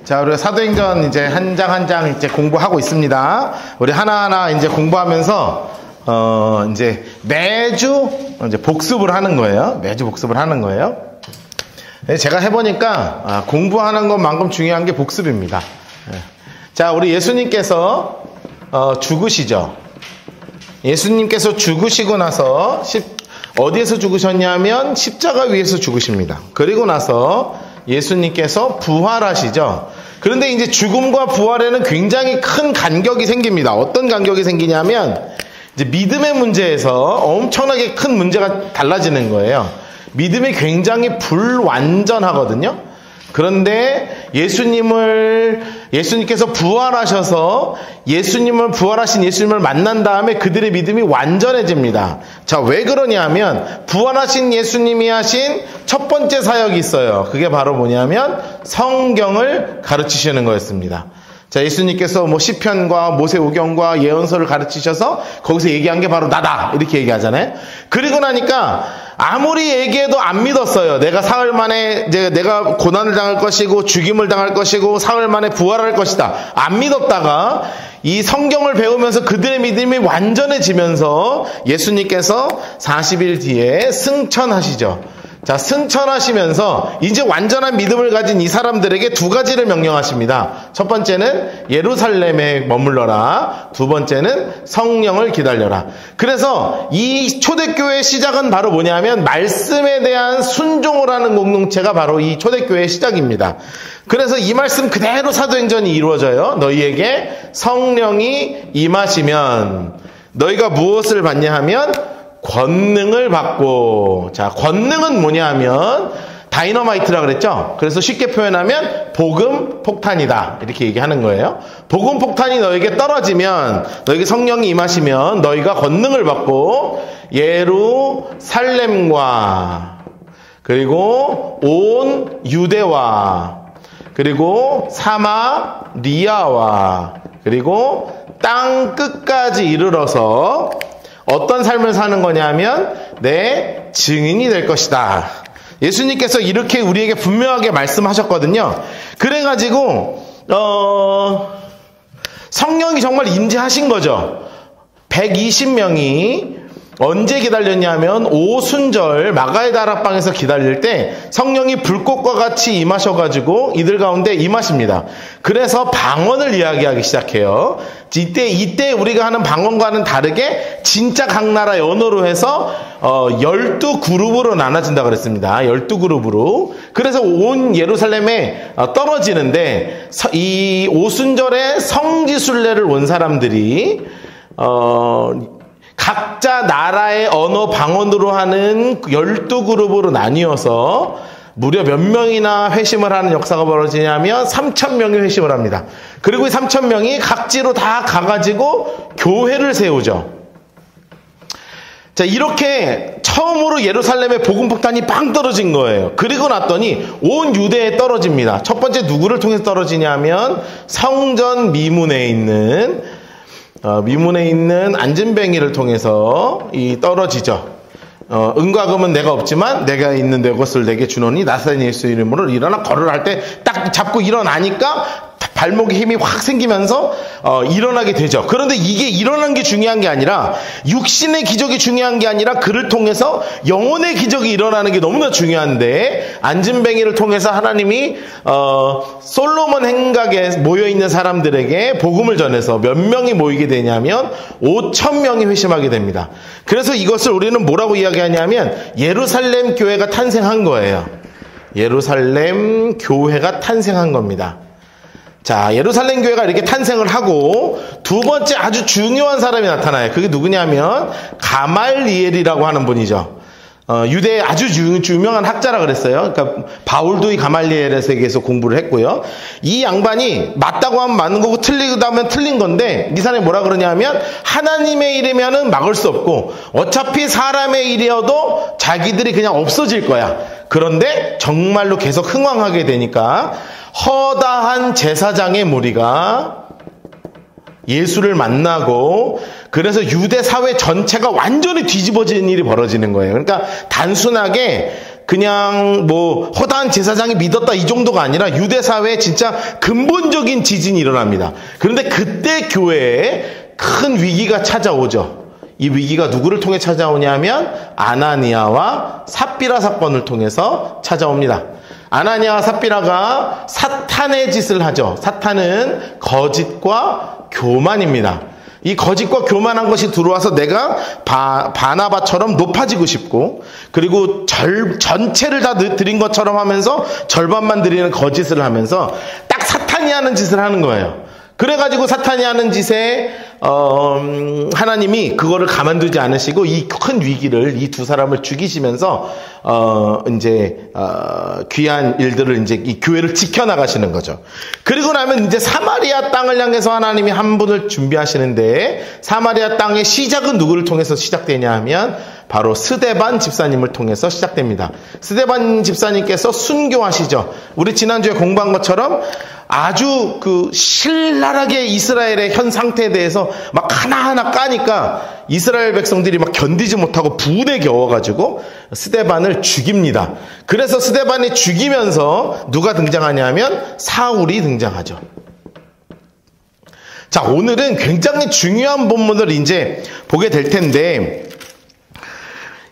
자, 우리가 사도행전 이제 한 장 한 장 이제 공부하고 있습니다. 우리 하나하나 이제 공부하면서 이제 매주 이제 복습을 하는 거예요. 매주 복습을 하는 거예요. 제가 해보니까 공부하는 것만큼 중요한 게 복습입니다. 자, 우리 예수님께서 죽으시죠. 예수님께서 죽으시고 나서 어디에서 죽으셨냐면 십자가 위에서 죽으십니다. 그리고 나서 예수님께서 부활하시죠. 그런데 이제 죽음과 부활에는 굉장히 큰 간격이 생깁니다. 어떤 간격이 생기냐면 이제 믿음의 문제에서 엄청나게 큰 문제가 달라지는 거예요. 믿음이 굉장히 불완전하거든요. 그런데 예수님께서 부활하셔서 부활하신 예수님을 만난 다음에 그들의 믿음이 완전해집니다. 자, 왜 그러냐면 부활하신 예수님이 하신 첫 번째 사역이 있어요. 그게 바로 뭐냐면 성경을 가르치시는 거였습니다. 자, 예수님께서 시편과 모세오경과 예언서를 가르치셔서 거기서 얘기한 게 바로 나다 이렇게 얘기하잖아요. 그리고 나니까 아무리 얘기해도 안 믿었어요. 내가 사흘 만에 내가 고난을 당할 것이고 죽임을 당할 것이고 사흘 만에 부활할 것이다. 안 믿었다가 이 성경을 배우면서 그들의 믿음이 완전해지면서 예수님께서 40일 뒤에 승천하시죠. 자, 승천하시면서 이제 완전한 믿음을 가진 이 사람들에게 두 가지를 명령하십니다. 첫 번째는 예루살렘에 머물러라. 두 번째는 성령을 기다려라. 그래서 이 초대교회의 시작은 바로 뭐냐면 말씀에 대한 순종을 하는 공동체가 바로 이 초대교회의 시작입니다. 그래서 이 말씀 그대로 사도행전이 이루어져요. 너희에게 성령이 임하시면 너희가 무엇을 받냐 하면 권능을 받고, 자, 권능은 뭐냐 하면 다이너마이트라 그랬죠. 그래서 쉽게 표현하면 복음 폭탄이다 이렇게 얘기하는 거예요. 복음 폭탄이 너에게 떨어지면, 너에게 성령이 임하시면 너희가 권능을 받고 예루살렘과 그리고 온 유대와 그리고 사마리아와 그리고 땅 끝까지 이르러서 어떤 삶을 사는 거냐면 내 증인이 될 것이다. 예수님께서 이렇게 우리에게 분명하게 말씀하셨거든요. 그래가지고 성령이 정말 임재하신 거죠. 120명이 언제 기다렸냐면 오순절 마가의 다락방에서 기다릴 때 성령이 불꽃과 같이 임하셔가지고 이들 가운데 임하십니다. 그래서 방언을 이야기하기 시작해요. 이때 우리가 하는 방언과는 다르게 진짜 각 나라의 언어로 해서 12그룹으로 나눠진다 그랬습니다. 12그룹으로. 그래서 온 예루살렘에 떨어지는데 이 오순절에 성지순례를 온 사람들이 각자 나라의 언어 방언으로 하는 12그룹으로 나뉘어서 무려 몇 명이나 회심을 하는 역사가 벌어지냐면 3,000명이 회심을 합니다. 그리고 이 3,000명이 각지로 다 가가지고 교회를 세우죠. 자, 이렇게 처음으로 예루살렘에 복음폭탄이 빵 떨어진 거예요. 그리고 났더니 온 유대에 떨어집니다. 첫 번째 누구를 통해서 떨어지냐면 성전 미문에 있는 안진뱅이를 통해서 떨어지죠. 은과 금은 내가 없지만 내가 있는 내 것을 내게 주노니 나사렛 예수 이름으로 일어나 걸으라 할 때 딱 잡고 일어나니까 발목에 힘이 확 생기면서 일어나게 되죠. 그런데 이게 일어난 게 중요한 게 아니라 육신의 기적이 중요한 게 아니라 그를 통해서 영혼의 기적이 일어나는 게 너무나 중요한데 안진뱅이를 통해서 하나님이 솔로몬 행각에 모여있는 사람들에게 복음을 전해서 몇 명이 모이게 되냐면 5,000명이 회심하게 됩니다. 그래서 이것을 우리는 뭐라고 이야기하냐면 예루살렘 교회가 탄생한 거예요. 예루살렘 교회가 탄생한 겁니다. 자, 예루살렘 교회가 이렇게 탄생을 하고 두 번째 아주 중요한 사람이 나타나요. 그게 누구냐면 가말리엘이라고 하는 분이죠. 유대의 아주 유명한 학자라 그랬어요. 그러니까 바울도 이 가말리엘에서 공부를 했고요. 이 양반이 맞다고 하면 맞는 거고 틀리다 하면 틀린 건데 이 사람이 뭐라 그러냐면 하나님의 일이면은 막을 수 없고 어차피 사람의 일이어도 자기들이 그냥 없어질 거야. 그런데 정말로 계속 흥왕하게 되니까 허다한 제사장의 무리가 예수를 만나고 그래서 유대 사회 전체가 완전히 뒤집어지는 일이 벌어지는 거예요. 그러니까 단순하게 그냥 뭐 허다한 제사장이 믿었다 이 정도가 아니라 유대 사회에 진짜 근본적인 지진이 일어납니다. 그런데 그때 교회에 큰 위기가 찾아오죠. 이 위기가 누구를 통해 찾아오냐면 아나니아와 삽비라 사건을 통해서 찾아옵니다. 아나니아와 삽비라가 사탄의 짓을 하죠. 사탄은 거짓과 교만입니다. 이 거짓과 교만한 것이 들어와서 내가 바나바처럼 높아지고 싶고, 그리고 전체를 다 드린 것처럼 하면서 절반만 드리는 거짓을 하면서 딱 사탄이 하는 짓을 하는 거예요. 그래가지고 사탄이 하는 짓에 하나님이 그거를 가만두지 않으시고 이 큰 위기를, 이 두 사람을 죽이시면서 귀한 일들을 이제 이 교회를 지켜나가시는 거죠. 그리고 나면 이제 사마리아 땅을 향해서 하나님이 한 분을 준비하시는데, 사마리아 땅의 시작은 누구를 통해서 시작되냐 하면 바로 스데반 집사님을 통해서 시작됩니다. 스데반 집사님께서 순교하시죠. 우리 지난주에 공부한 것처럼 아주 신랄하게 이스라엘의 현 상태에 대해서 막 하나하나 까니까 이스라엘 백성들이 막 견디지 못하고 분에 겨워가지고 스데반을 죽입니다. 그래서 스데반이 죽이면서 누가 등장하냐면 사울이 등장하죠. 자, 오늘은 굉장히 중요한 본문을 이제 보게 될 텐데,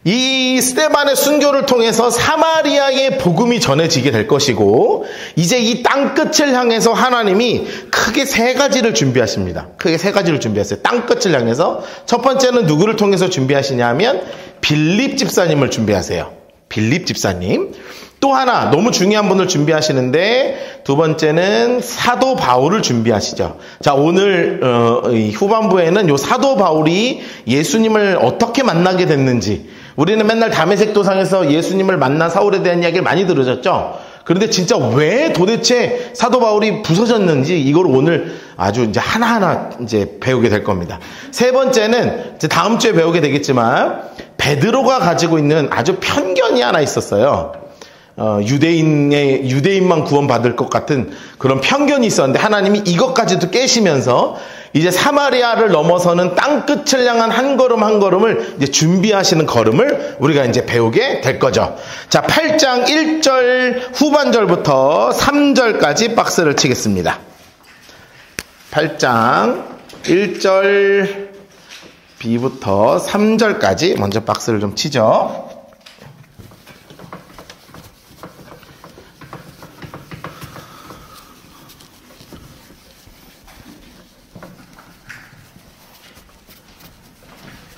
이 스데반의 순교를 통해서 사마리아의 복음이 전해지게 될 것이고, 이제 이 땅끝을 향해서 하나님이 크게 세 가지를 준비하십니다. 크게 세 가지를 준비했어요. 땅끝을 향해서. 첫 번째는 누구를 통해서 준비하시냐면 빌립 집사님을 준비하세요. 빌립 집사님. 또 하나 너무 중요한 분을 준비하시는데, 두 번째는 사도 바울을 준비하시죠. 자, 오늘 후반부에는 요 사도 바울이 예수님을 어떻게 만나게 됐는지, 우리는 맨날 다메섹 도상에서 예수님을 만난 사울에 대한 이야기를 많이 들으셨죠? 그런데 진짜 왜 도대체 사도 바울이 부서졌는지, 이걸 오늘 아주 이제 하나하나 이제 배우게 될 겁니다. 세 번째는 이제 다음 주에 배우게 되겠지만, 베드로가 가지고 있는 아주 편견이 하나 있었어요. 유대인만 구원받을 것 같은 그런 편견이 있었는데, 하나님이 이것까지도 깨시면서 이제 사마리아를 넘어서는 땅끝을 향한 한 걸음 한 걸음을 이제 준비하시는 걸음을 우리가 이제 배우게 될 거죠. 자, 8장 1절 후반절부터 3절까지 박스를 치겠습니다. 8장 1절 B부터 3절까지 먼저 박스를 좀 치죠.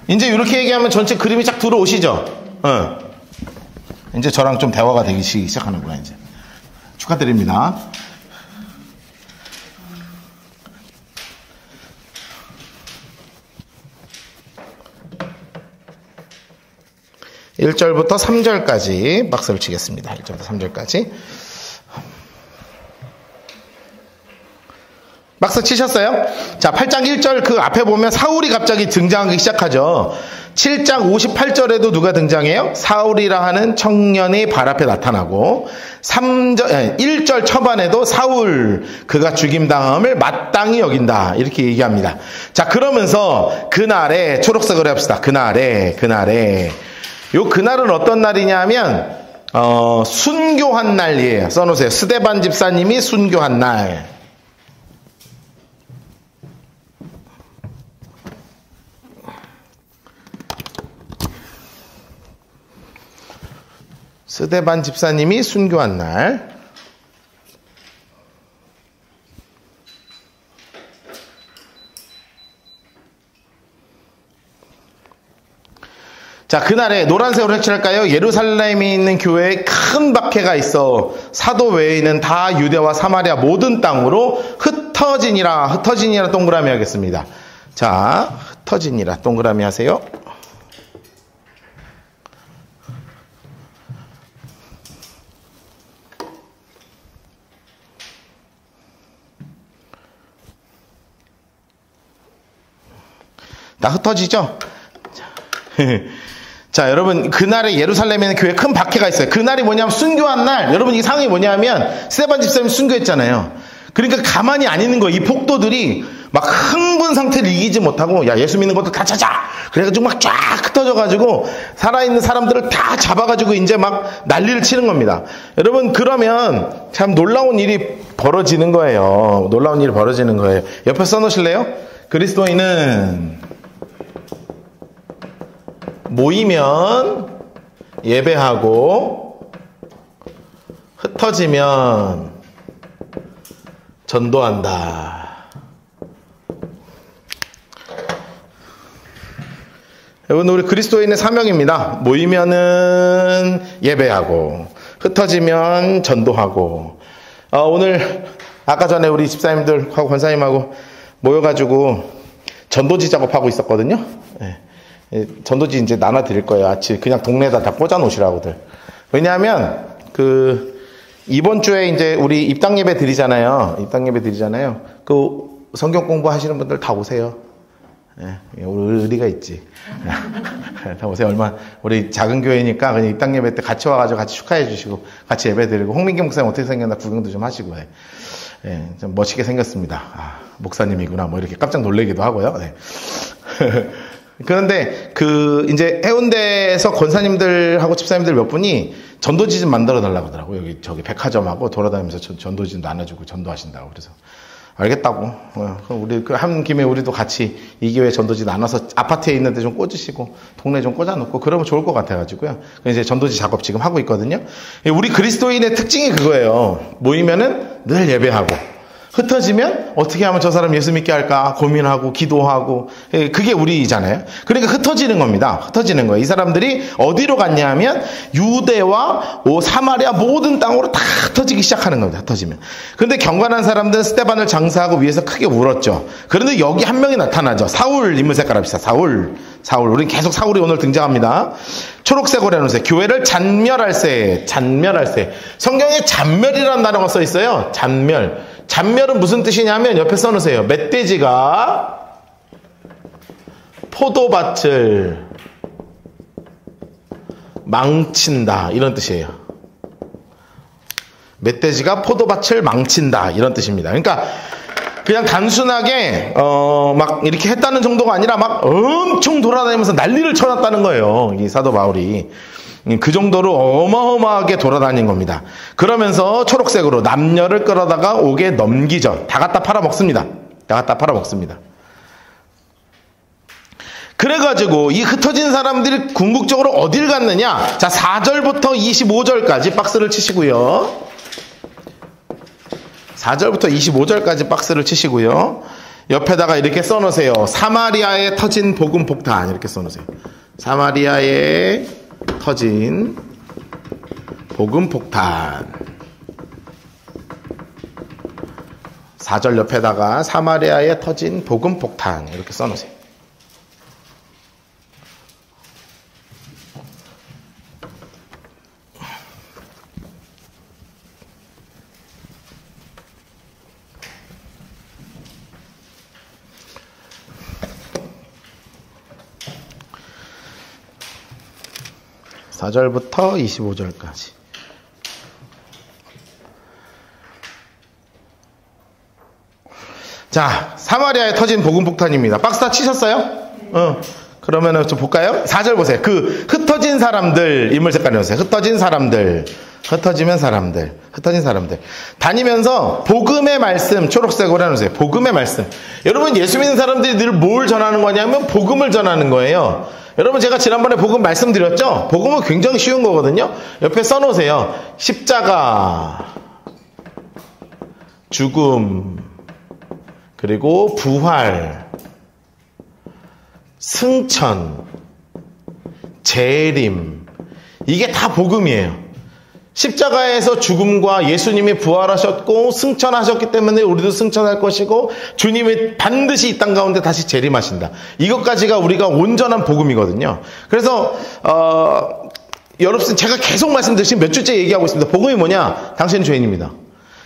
이제 이렇게 얘기하면 전체 그림이 쫙 들어오시죠? 이제 저랑 좀 대화가 되기 시작하는구나, 이제. 축하드립니다. (1절부터) (3절까지) 박스를 치겠습니다. (1절부터) (3절까지) 박스 치셨어요? 자, 8장 1절 그 앞에 보면 사울이 갑자기 등장하기 시작하죠. 7장 58절에도 누가 등장해요? 사울이라 하는 청년이 발 앞에 나타나고, 1절 초반에도 사울 그가 죽임당함을 마땅히 여긴다 이렇게 얘기합니다. 자, 그러면서 그날에, 초록색으로 합시다. 그날에 요 그날은 어떤 날이냐면 순교한 날이에요. 써놓으세요. 스데반 집사님이 순교한 날. 스데반 집사님이 순교한 날. 자, 그날에 노란색으로 색칠할까요? 예루살렘에 있는 교회에 큰 박해가 있어 사도 외에는 다 유대와 사마리아 모든 땅으로 흩어지니라 동그라미 하겠습니다. 자, 흩어지니라 동그라미 하세요. 다 흩어지죠? 자, 여러분, 그날에 예루살렘에는 교회에 큰 박해가 있어요. 그날이 뭐냐면 순교한 날. 여러분, 이 상황이 뭐냐면 스데반 집사님이 순교했잖아요. 그러니까 가만히 안 있는 거예요. 이 폭도들이 막 흥분 상태를 이기지 못하고 야 예수 믿는 것도 다 찾아 그래가지고 막 쫙 흩어져가지고 살아있는 사람들을 다 잡아가지고 이제 막 난리를 치는 겁니다. 여러분 그러면 참 놀라운 일이 벌어지는 거예요. 놀라운 일이 벌어지는 거예요. 옆에 써놓으실래요? 그리스도인은 모이면 예배하고 흩어지면 전도한다. 여러분 우리 그리스도인의 사명입니다. 모이면은 예배하고 흩어지면 전도하고 오늘 아까 전에 우리 집사님들하고 권사님하고 모여가지고 전도지 작업하고 있었거든요. 네. 전도지 이제 나눠 드릴 거예요. 아침 그냥 동네에다 다 꽂아 놓으시라고들. 왜냐하면 이번 주에 이제 우리 입당 예배 드리잖아요. 그 성경 공부하시는 분들 다 오세요. 네, 우리 의리가 있지. 다 오세요. 우리 작은 교회니까 그냥 입당 예배 때 같이 와가지고 같이 축하해 주시고 같이 예배 드리고 홍민기 목사님 어떻게 생겼나 구경도 좀 하시고 좀 멋지게 생겼습니다. 목사님이구나 뭐 이렇게 깜짝 놀래기도 하고요. 네. 그런데 이제 해운대에서 권사님들하고 집사님들 몇 분이 전도지 좀 만들어 달라고 하더라고요. 저기 백화점하고 돌아다니면서 전도지 좀 나눠주고 전도하신다고. 그래서 알겠다고. 우리 한 김에 우리도 같이 이 교회 전도지 나눠서 아파트에 있는데 좀 꽂으시고 동네 좀 꽂아놓고 그러면 좋을 것 같아가지고요. 이제 전도지 작업 지금 하고 있거든요. 우리 그리스도인의 특징이 그거예요. 모이면은 늘 예배하고 흩어지면 어떻게 하면 저 사람 예수 믿게 할까 고민하고 기도하고 그게 우리잖아요. 그러니까 흩어지는 겁니다. 흩어지는 거예요. 이 사람들이 어디로 갔냐 하면 유대와 사마리아 모든 땅으로 다 흩어지기 시작하는 겁니다. 흩어지면. 그런데 경건한 사람들은 스데반을 장사하고 위에서 크게 울었죠. 그런데 여기 한 명이 나타나죠. 사울 인물 색깔 합시다. 사울. 우리는 계속 사울이 오늘 등장합니다. 초록색으로 해놓으세요. 교회를 잔멸할세. 성경에 잔멸이라는 단어가 써 있어요. 잔멸은 무슨 뜻이냐면 옆에 써놓으세요. 멧돼지가 포도밭을 망친다 이런 뜻이에요. 멧돼지가 포도밭을 망친다 이런 뜻입니다. 그러니까 그냥 단순하게 막 이렇게 했다는 정도가 아니라 막 엄청 돌아다니면서 난리를 쳐놨다는 거예요. 이 사도 바울이. 그 정도로 어마어마하게 돌아다닌 겁니다. 그러면서 초록색으로 남녀를 끌어다가 옥에 넘기죠. 다 갖다 팔아먹습니다. 그래가지고 이 흩어진 사람들이 궁극적으로 어딜 갔느냐. 자, 4절부터 25절까지 박스를 치시고요. 4절부터 25절까지 박스를 치시고요. 옆에다가 이렇게 써놓으세요. 사마리아에 터진 복음 폭탄 이렇게 써놓으세요. 사마리아에 터진 복음 폭탄. 4절 옆에다가 사마리아에 터진 복음 폭탄 이렇게 써놓으세요. (4절부터) (25절까지) 자, 사마리아에 터진 복음 폭탄입니다. 박스 다 치셨어요? 그러면은 좀 볼까요? 4절 보세요. 흩어진 사람들, 인물 색깔 넣으세요. 흩어진 사람들. 다니면서 복음의 말씀, 초록색으로 해놓으세요. 복음의 말씀. 여러분, 예수 믿는 사람들이 늘 뭘 전하는 거냐면 복음을 전하는 거예요. 여러분, 제가 지난번에 복음 말씀드렸죠? 복음은 굉장히 쉬운 거거든요. 옆에 써놓으세요. 십자가, 죽음, 그리고 부활, 승천, 재림. 이게 다 복음이에요. 십자가에서 죽음과 예수님이 부활하셨고 승천하셨기 때문에 우리도 승천할 것이고 주님이 반드시 이 땅 가운데 다시 재림하신다. 이것까지가 우리가 온전한 복음이거든요. 그래서 여러분, 제가 계속 말씀드린 몇 주째 얘기하고 있습니다. 복음이 뭐냐? 당신은 죄인입니다.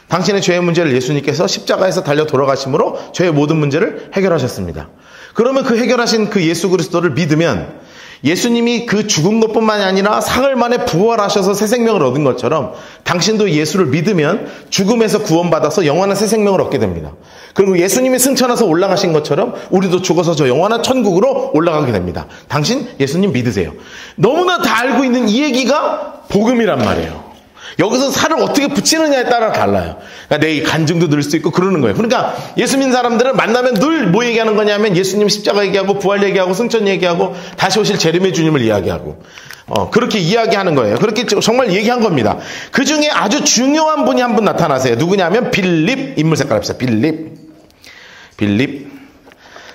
당신의 죄의 문제를 예수님께서 십자가에서 달려 돌아가심으로 죄의 모든 문제를 해결하셨습니다. 그러면 그 해결하신 그 예수 그리스도를 믿으면 예수님이 그 죽은 것뿐만이 아니라 사흘 만에 부활하셔서 새 생명을 얻은 것처럼 당신도 예수를 믿으면 죽음에서 구원받아서 영원한 새 생명을 얻게 됩니다. 그리고 예수님이 승천해서 올라가신 것처럼 우리도 죽어서 저 영원한 천국으로 올라가게 됩니다. 당신 예수님 믿으세요. 너무나 다 알고 있는 이 얘기가 복음이란 말이에요. 여기서 살을 어떻게 붙이느냐에 따라 달라요. 그러니까 내 간증도 늘 수 있고 그러는 거예요. 그러니까 예수 믿는 사람들은 만나면 늘 뭐 얘기하는 거냐면 예수님 십자가 얘기하고 부활 얘기하고 승천 얘기하고 다시 오실 재림의 주님을 이야기하고 그렇게 이야기하는 거예요. 그렇게 정말 얘기한 겁니다. 그 중에 아주 중요한 분이 한 분 나타나세요. 누구냐면 빌립. 인물 색깔 합시다. 빌립.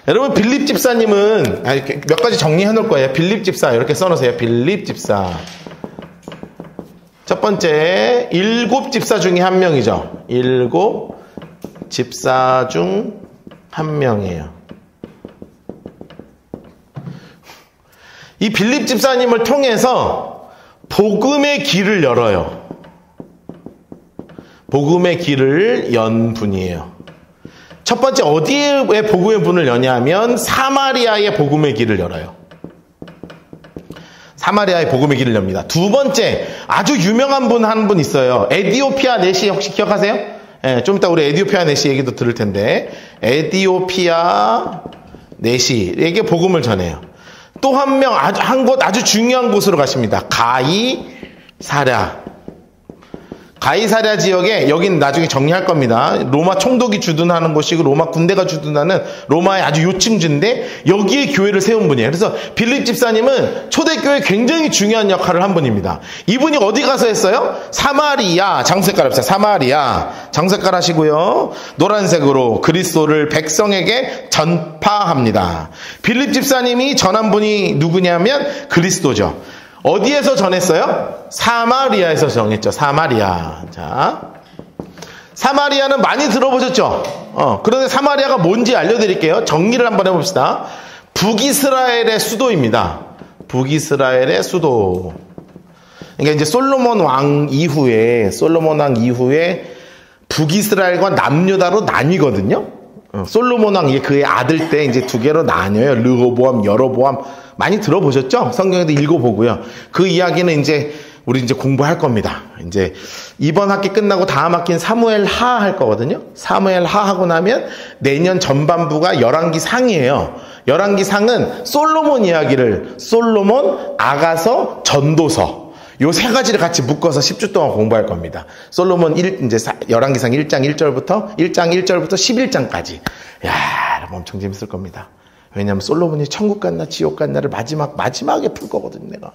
여러분 빌립 집사님은 몇 가지 정리해 놓을 거예요. 빌립 집사 이렇게 써놓으세요. 빌립 집사. 첫 번째 7 집사 중에 한 명이죠. 7 집사 중 한 명이에요. 이 빌립 집사님을 통해서 복음의 길을 열어요. 복음의 길을 연 분이에요. 첫 번째 어디에 복음의 문을 여냐면 사마리아의 복음의 길을 열어요. 사마리아의 복음의 길을 엽니다. 두 번째 아주 유명한 분 한 분 있어요. 에디오피아 넷이 혹시 기억하세요? 예, 좀 이따 우리 에디오피아 넷이 얘기도 들을 텐데 에디오피아 넷이에게 복음을 전해요. 또 한 명 한 곳 아주 중요한 곳으로 가십니다. 가이사랴 지역에 여긴 나중에 정리할 겁니다. 로마 총독이 주둔하는 곳이고 로마 군대가 주둔하는 로마의 아주 요층지인데 여기에 교회를 세운 분이에요. 그래서 빌립 집사님은 초대교회에 굉장히 중요한 역할을 한 분입니다. 이분이 어디 가서 했어요? 사마리아. 장색깔 합시다. 사마리아. 장색깔 하시고요. 노란색으로 그리스도를 백성에게 전파합니다. 빌립 집사님이 전한 분이 누구냐면 그리스도죠. 어디에서 전했어요? 사마리아에서 전했죠. 사마리아. 자, 사마리아는 많이 들어보셨죠? 그런데 사마리아가 뭔지 알려드릴게요. 정리를 한번 해봅시다. 북이스라엘의 수도입니다. 북이스라엘의 수도. 그러니까 이제 솔로몬 왕 이후에 북이스라엘과 남유다로 나뉘거든요. 솔로몬 왕이 그의 아들 때 이제 두 개로 나뉘어요. 르호보암, 여로보암. 많이 들어보셨죠? 성경에도 읽어보고요. 그 이야기는 이제 우리 이제 공부할 겁니다. 이제 이번 학기 끝나고 다음 학기는 사무엘 하 할 거거든요. 사무엘 하 하고 나면 내년 전반부가 열왕기 상이에요. 열왕기 상은 솔로몬 이야기를 솔로몬, 아가서, 전도서 요 세 가지를 같이 묶어서 10주 동안 공부할 겁니다. 솔로몬 이제 열왕기상 1장 1절부터 11장까지. 야, 여러분 엄청 재밌을 겁니다. 왜냐하면 솔로몬이 천국 갔나 지옥 갔나를 마지막에 풀 거거든요. 내가.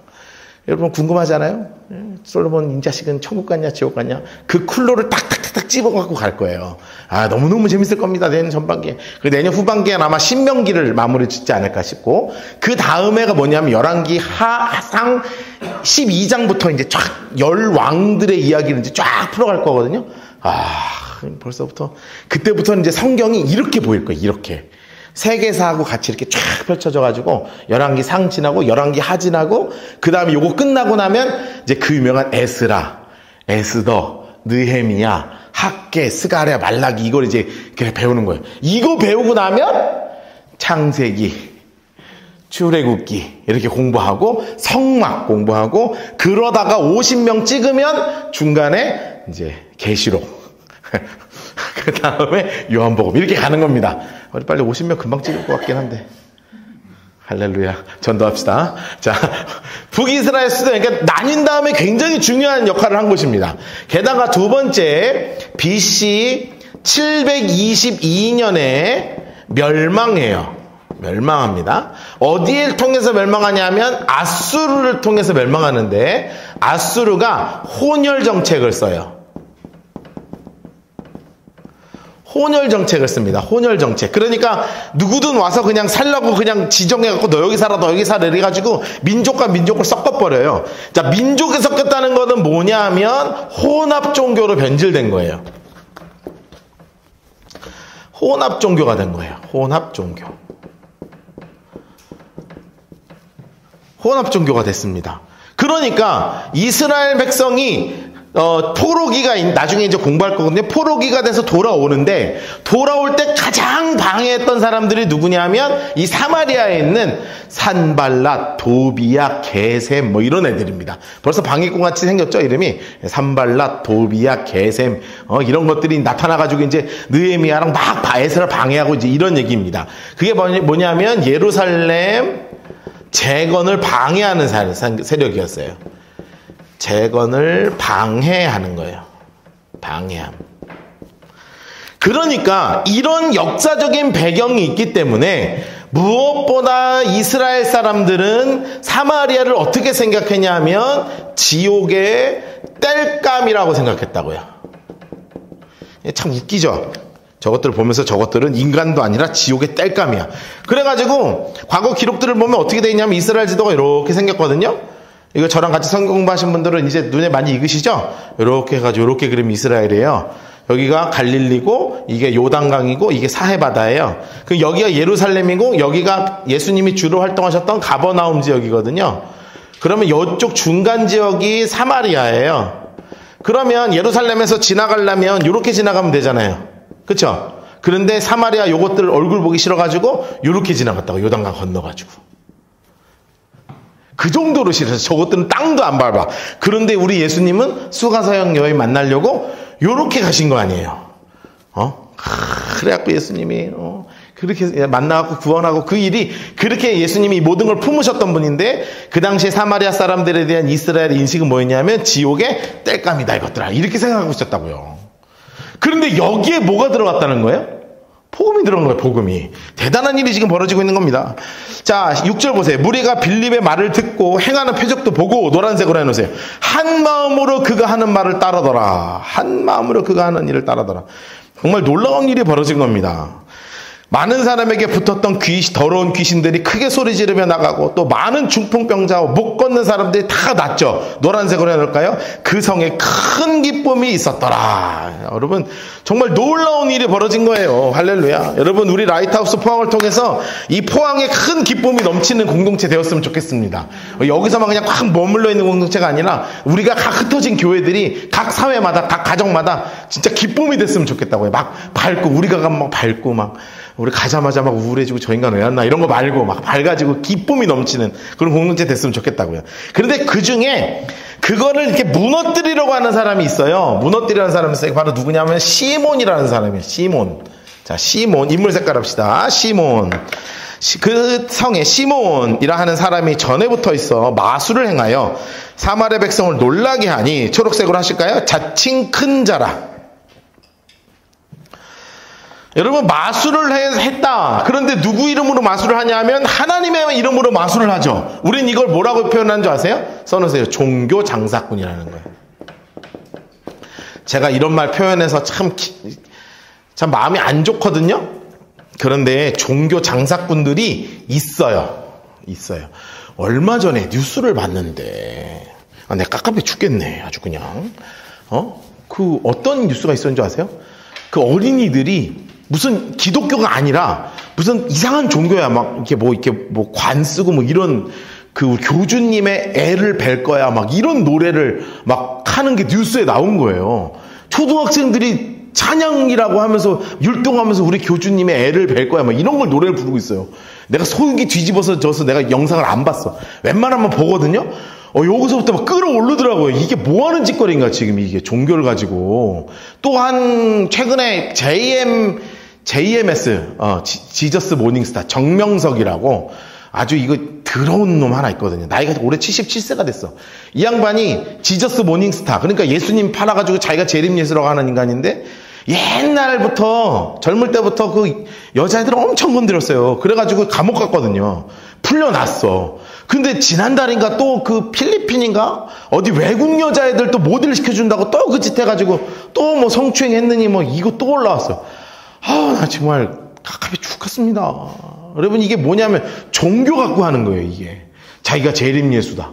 여러분 궁금하잖아요. 솔로몬 인자식은 천국 갔냐 지옥 갔냐 그 쿨로를 딱딱딱딱 집어갖고 갈 거예요. 아, 너무너무 재밌을 겁니다. 내년 전반기에. 그 내년 후반기에 아마 신명기를 마무리 짓지 않을까 싶고, 그 다음에가 뭐냐면 열왕기 하상 12장부터 이제 쫙 열왕들의 이야기를 이제 쫙 풀어갈 거거든요. 아, 벌써부터 그때부터는 이제 성경이 이렇게 보일 거예요. 이렇게 세계사하고 같이 이렇게 쫙 펼쳐져가지고 열왕기 상 지나고 열왕기 하 지나고 그 다음에 요거 끝나고 나면 이제 그 유명한 에스라, 에스더, 느헤미야, 학개, 스가랴, 말라기 이걸 이제 배우는 거예요. 이거 배우고 나면 창세기, 출애굽기 이렇게 공부하고 성막 공부하고 그러다가 50명 찍으면 중간에 이제 계시록 그 다음에 요한복음 이렇게 가는 겁니다. 우리 빨리 50명 금방 찍을 것 같긴 한데. 할렐루야. 전도합시다. 자, 북이스라엘 수도, 그러니까 나뉜 다음에 굉장히 중요한 역할을 한 곳입니다. 게다가 두 번째, BC 722년에 멸망해요. 멸망합니다. 어디를 통해서 멸망하냐면 아수르를 통해서 멸망하는데, 아수르가 혼혈 정책을 써요. 혼혈 정책을 씁니다. 혼혈 정책. 그러니까 누구든 와서 그냥 살라고 그냥 지정해갖고 너 여기 살아, 너 여기 살아 이래가지고 민족과 민족을 섞어버려요. 자, 민족이 섞였다는 것은 뭐냐면 혼합 종교로 변질된 거예요. 혼합 종교가 된 거예요. 혼합 종교. 혼합 종교가 됐습니다. 그러니까 이스라엘 백성이 포로기가 나중에 이제 공부할 거거든요. 포로기가 돼서 돌아오는데 돌아올 때 가장 방해했던 사람들이 누구냐면 이 사마리아에 있는 산발랏, 도비야, 게셈 뭐 이런 애들입니다. 벌써 방해꾼 같이 생겼죠, 이름이. 산발랏, 도비야, 게셈 이런 것들이 나타나가지고 이제 느헤미야랑 막 에스라를 방해하고 이제 이런 얘기입니다. 그게 뭐냐면 예루살렘 재건을 방해하는 세력이었어요. 재건을 방해하는 거예요. 방해함. 그러니까 이런 역사적인 배경이 있기 때문에 무엇보다 이스라엘 사람들은 사마리아를 어떻게 생각했냐면 지옥의 땔감이라고 생각했다고요. 참 웃기죠. 저것들을 보면서 저것들은 인간도 아니라 지옥의 땔감이야. 그래가지고 과거 기록들을 보면 어떻게 돼 있냐면 이스라엘 지도가 이렇게 생겼거든요. 이거 저랑 같이 성경 공부하신 분들은 이제 눈에 많이 익으시죠? 이렇게 해가지고 이렇게 그리면 이스라엘이에요. 여기가 갈릴리고 이게 요단강이고 이게 사해바다예요. 그 여기가 예루살렘이고 여기가 예수님이 주로 활동하셨던 가버나움 지역이거든요. 그러면 이쪽 중간 지역이 사마리아예요. 그러면 예루살렘에서 지나가려면 이렇게 지나가면 되잖아요. 그렇죠? 그런데 사마리아 요것들 얼굴 보기 싫어가지고 이렇게 지나갔다고 요단강 건너가지고. 그 정도로 싫어서 저것들은 땅도 안 밟아. 그런데 우리 예수님은 수가사역 여인 만나려고 요렇게 가신 거 아니에요. 그래갖고 예수님이 그렇게 만나갖고 구원하고 그 일이 그렇게 예수님이 모든 걸 품으셨던 분인데 그 당시에 사마리아 사람들에 대한 이스라엘의 인식은 뭐였냐면 지옥의 땔감이다 이것들아 이렇게 생각하고 있었다고요. 그런데 여기에 뭐가 들어갔다는 거예요? 복음이 들어간 거예요. 복음이. 대단한 일이 지금 벌어지고 있는 겁니다. 자 6절 보세요. 무리가 빌립의 말을 듣고 행하는 표적도 보고 노란색으로 해놓으세요. 한 마음으로 그가 하는 말을 따르더라. 한 마음으로 그가 하는 일을 따르더라. 정말 놀라운 일이 벌어진 겁니다. 많은 사람에게 붙었던 더러운 귀신들이 크게 소리 지르며 나가고 또 많은 중풍병자와 못 걷는 사람들이 다 낫죠. 노란색으로 해놓을까요? 그 성에 큰 기쁨이 있었더라. 여러분 정말 놀라운 일이 벌어진 거예요. 할렐루야. 여러분 우리 라이트하우스 포항을 통해서 이 포항에 큰 기쁨이 넘치는 공동체 되었으면 좋겠습니다. 여기서만 그냥 꽉 머물러 있는 공동체가 아니라 우리가 각 흩어진 교회들이 각 사회마다 각 가정마다 진짜 기쁨이 됐으면 좋겠다고요. 막 밝고 우리가 막 밝고 막 우리 가자마자 막 우울해지고 저 인간 왜 왔나 이런 거 말고 막 밝아지고 기쁨이 넘치는 그런 공동체 됐으면 좋겠다고요. 그런데 그 중에 그거를 이렇게 무너뜨리려고 하는 사람이 있어요. 무너뜨리려는 사람이 있어요. 바로 누구냐면 시몬이라는 사람이에요. 시몬. 자, 시몬. 인물 색깔 합시다. 시몬. 그 성에 시몬이라 하는 사람이 전에 붙어 있어 마술을 행하여 사마리아 백성을 놀라게 하니 초록색으로 하실까요? 자칭 큰 자라. 여러분 마술을 했다. 그런데 누구 이름으로 마술을 하냐면 하나님의 이름으로 마술을 하죠. 우린 이걸 뭐라고 표현하는 줄 아세요? 써놓으세요. 종교 장사꾼이라는 거예요. 제가 이런 말 표현해서 참 마음이 안 좋거든요. 그런데 종교 장사꾼들이 있어요. 얼마 전에 뉴스를 봤는데 내가 깝깝해 죽겠네. 아주 그냥 그 어떤 뉴스가 있었는지 아세요? 그 어린이들이 무슨 기독교가 아니라 무슨 이상한 종교야. 막 이렇게 뭐 관 쓰고 뭐 이런 그 교주님의 애를 뵐 거야. 막 이런 노래를 막 하는 게 뉴스에 나온 거예요. 초등학생들이 찬양이라고 하면서 율동하면서 우리 교주님의 애를 뵐 거야. 막 이런 걸 노래를 부르고 있어요. 내가 속이 뒤집어서 져서 내가 영상을 안 봤어. 웬만하면 보거든요. 여기서부터 막 끌어오르더라고요. 이게 뭐 하는 짓거리인가, 지금 이게 종교를 가지고. 또한, 최근에 JMS, 지저스 모닝스타, 정명석이라고 아주 이거 더러운 놈 하나 있거든요. 나이가 올해 77세가 됐어. 이 양반이 지저스 모닝스타, 그러니까 예수님 팔아가지고 자기가 재림예수라고 하는 인간인데, 옛날부터, 젊을 때부터 그 여자애들을 엄청 건드렸어요. 그래가지고 감옥 갔거든요. 풀려났어. 근데 지난달인가 또 그 필리핀인가? 어디 외국 여자애들 또 모델 시켜준다고 또 그 짓 해가지고 또 뭐 성추행 했느니 뭐 이거 또 올라왔어. 나 정말 갑갑이 죽겠습니다. 여러분 이게 뭐냐면 종교 갖고 하는 거예요, 이게. 자기가 재림 예수다.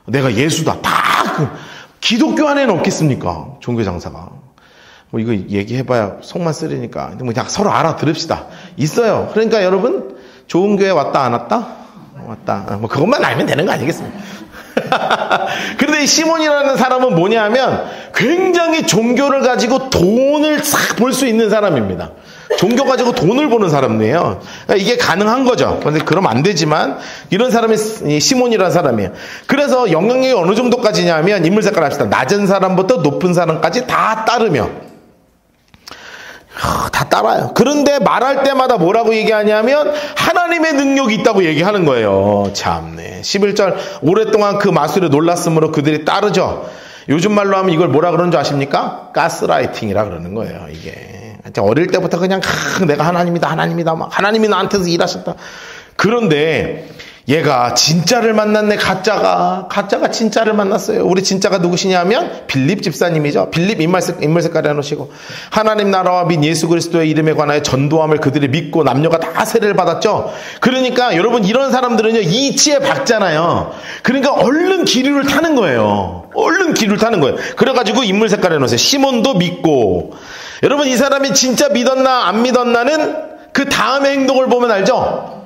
내가 예수다. 다 그 기독교 안에는 없겠습니까? 종교 장사가. 뭐 이거 얘기해봐야 속만 쓰리니까. 근데 뭐 그냥 서로 알아들읍시다. 있어요. 그러니까 여러분 좋은 교회 왔다 안 왔다? 왔다. 뭐 그것만 알면 되는 거 아니겠습니까? 그런데 이 시몬이라는 사람은 뭐냐 하면 굉장히 종교를 가지고 돈을 싹 벌 수 있는 사람입니다. 종교 가지고 돈을 버는 사람이에요. 그러니까 이게 가능한 거죠. 그런데 그러면 안 되지만 이런 사람이 시몬이라는 사람이에요. 그래서 영향력이 어느 정도까지냐면 인물 색깔 합시다. 낮은 사람부터 높은 사람까지 다 따르며 다 따라요. 그런데 말할 때마다 뭐라고 얘기하냐면 하나님의 능력이 있다고 얘기하는 거예요. 참네. 11절 오랫동안 그 마술에 놀랐으므로 그들이 따르죠. 요즘 말로 하면 이걸 뭐라 그러는 줄 아십니까? 가스라이팅이라 그러는 거예요. 이게 어릴 때부터 그냥 내가 하나님이다 막 하나님이 나한테서 일하셨다. 그런데 얘가 진짜를 만났네. 가짜가 진짜를 만났어요. 우리 진짜가 누구시냐면 빌립 집사님이죠. 빌립 인물 색깔 해놓으시고 하나님 나라와 및 예수 그리스도의 이름에 관하여 전도함을 그들이 믿고 남녀가 다 세례를 받았죠. 그러니까 여러분 이런 사람들은요 이치에 박잖아요. 그러니까 얼른 기류를 타는 거예요. 그래가지고 인물 색깔 해놓으세요. 시몬도 믿고. 여러분 이 사람이 진짜 믿었나 안 믿었나는 그 다음의 행동을 보면 알죠.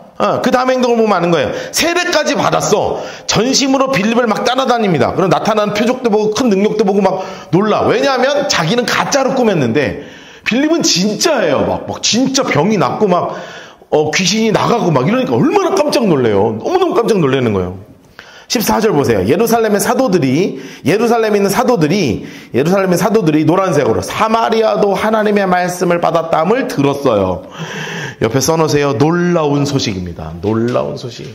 그 다음 행동을 보면 아는 거예요. 세례까지 받았어. 전심으로 빌립을 막 따라다닙니다. 그럼 나타나는 표적도 보고 큰 능력도 보고 막 놀라. 왜냐하면 자기는 가짜로 꾸몄는데 빌립은 진짜예요. 막 진짜 병이 낫고 막 귀신이 나가고 막 이러니까 얼마나 깜짝 놀래요. 너무너무 깜짝 놀라는 거예요. 14절 보세요. 예루살렘에 있는 사도들이 노란색으로 사마리아도 하나님의 말씀을 받았다함을 들었어요. 옆에 써놓으세요. 놀라운 소식입니다. 놀라운 소식.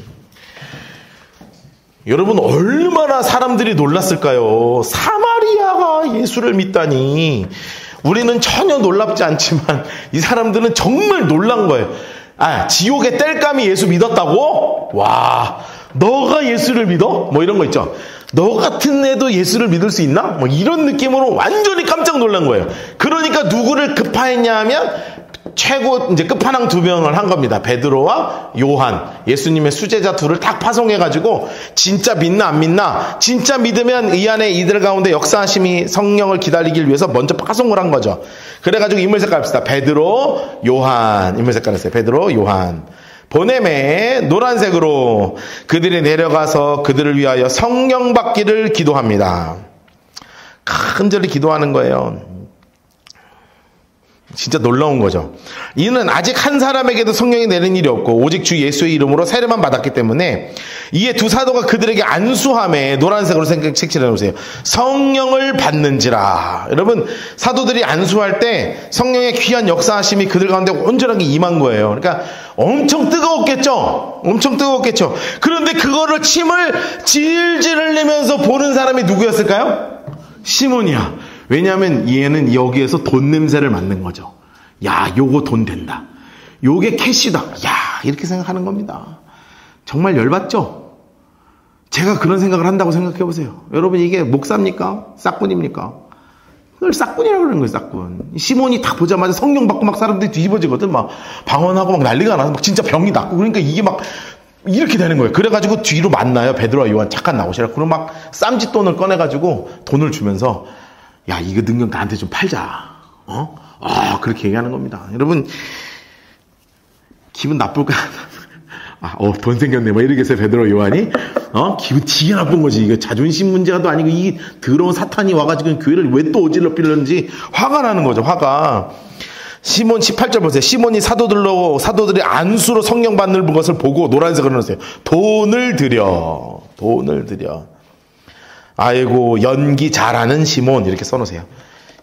여러분 얼마나 사람들이 놀랐을까요? 사마리아가 예수를 믿다니. 우리는 전혀 놀랍지 않지만 이 사람들은 정말 놀란 거예요. 지옥의 땔감이 예수 믿었다고? 와, 너가 예수를 믿어? 뭐 이런 거 있죠. 너 같은 애도 예수를 믿을 수 있나? 뭐 이런 느낌으로 완전히 깜짝 놀란 거예요. 그러니까 누구를 급파했냐 하면 최고 이제 끝판왕 2명을 한 겁니다. 베드로와 요한, 예수님의 수제자 둘을 딱 파송해가지고 진짜 믿나 안 믿나? 진짜 믿으면 이 안에 이들 가운데 역사하심이 성령을 기다리길 위해서 먼저 파송을 한 거죠. 그래가지고 인물 색깔 합시다. 베드로, 요한. 인물 색깔 했어요. 베드로, 요한. 보냄에 노란색으로 그들이 내려가서 그들을 위하여 성령 받기를 기도합니다. 간절히 기도하는 거예요. 진짜 놀라운 거죠. 이는 아직 한 사람에게도 성령이 내린 일이 없고 오직 주 예수의 이름으로 세례만 받았기 때문에 이에 두 사도가 그들에게 안수함에 노란색으로 색칠해 놓으세요. 성령을 받는지라. 여러분 사도들이 안수할 때 성령의 귀한 역사하심이 그들 가운데 온전하게 임한 거예요. 그러니까 엄청 뜨거웠겠죠. 그런데 그거를 침을 질질 흘리면서 보는 사람이 누구였을까요? 시몬이야. 왜냐하면 얘는 여기에서 돈 냄새를 맡는 거죠. 야, 요거 돈 된다. 요게 캐시다. 야, 이렇게 생각하는 겁니다. 정말 열받죠? 제가 그런 생각을 한다고 생각해 보세요. 여러분 이게 목사입니까? 싹군입니까? 그걸 싹군이라고 그러는 거예요, 싹군. 시몬이 딱 보자마자 성령 받고 막 사람들이 뒤집어지거든. 막 방언하고 막 난리가 나서 막 진짜 병이 낫고 그러니까 이게 막 이렇게 되는 거예요. 그래가지고 뒤로 만나요. 베드로와 요한 잠깐 나오시라. 그럼 막 쌈짓돈을 꺼내가지고 돈을 주면서 야, 이거 능력 나한테 좀 팔자. 그렇게 얘기하는 겁니다. 여러분, 기분 나쁠까? 돈 생겼네. 뭐 이러겠어요, 베드로 요한이? 기분 되게 나쁜 거지. 이거 자존심 문제가도 아니고, 이 더러운 사탄이 와가지고 교회를 왜 또 어질러피려는지 화가 나는 거죠, 화가. 시몬 18절 보세요. 시몬이 사도들이 안수로 성령 받는 것을 보고 노란색으로 넣으세요. 돈을 들여. 아이고 연기 잘하는 시몬 이렇게 써놓으세요.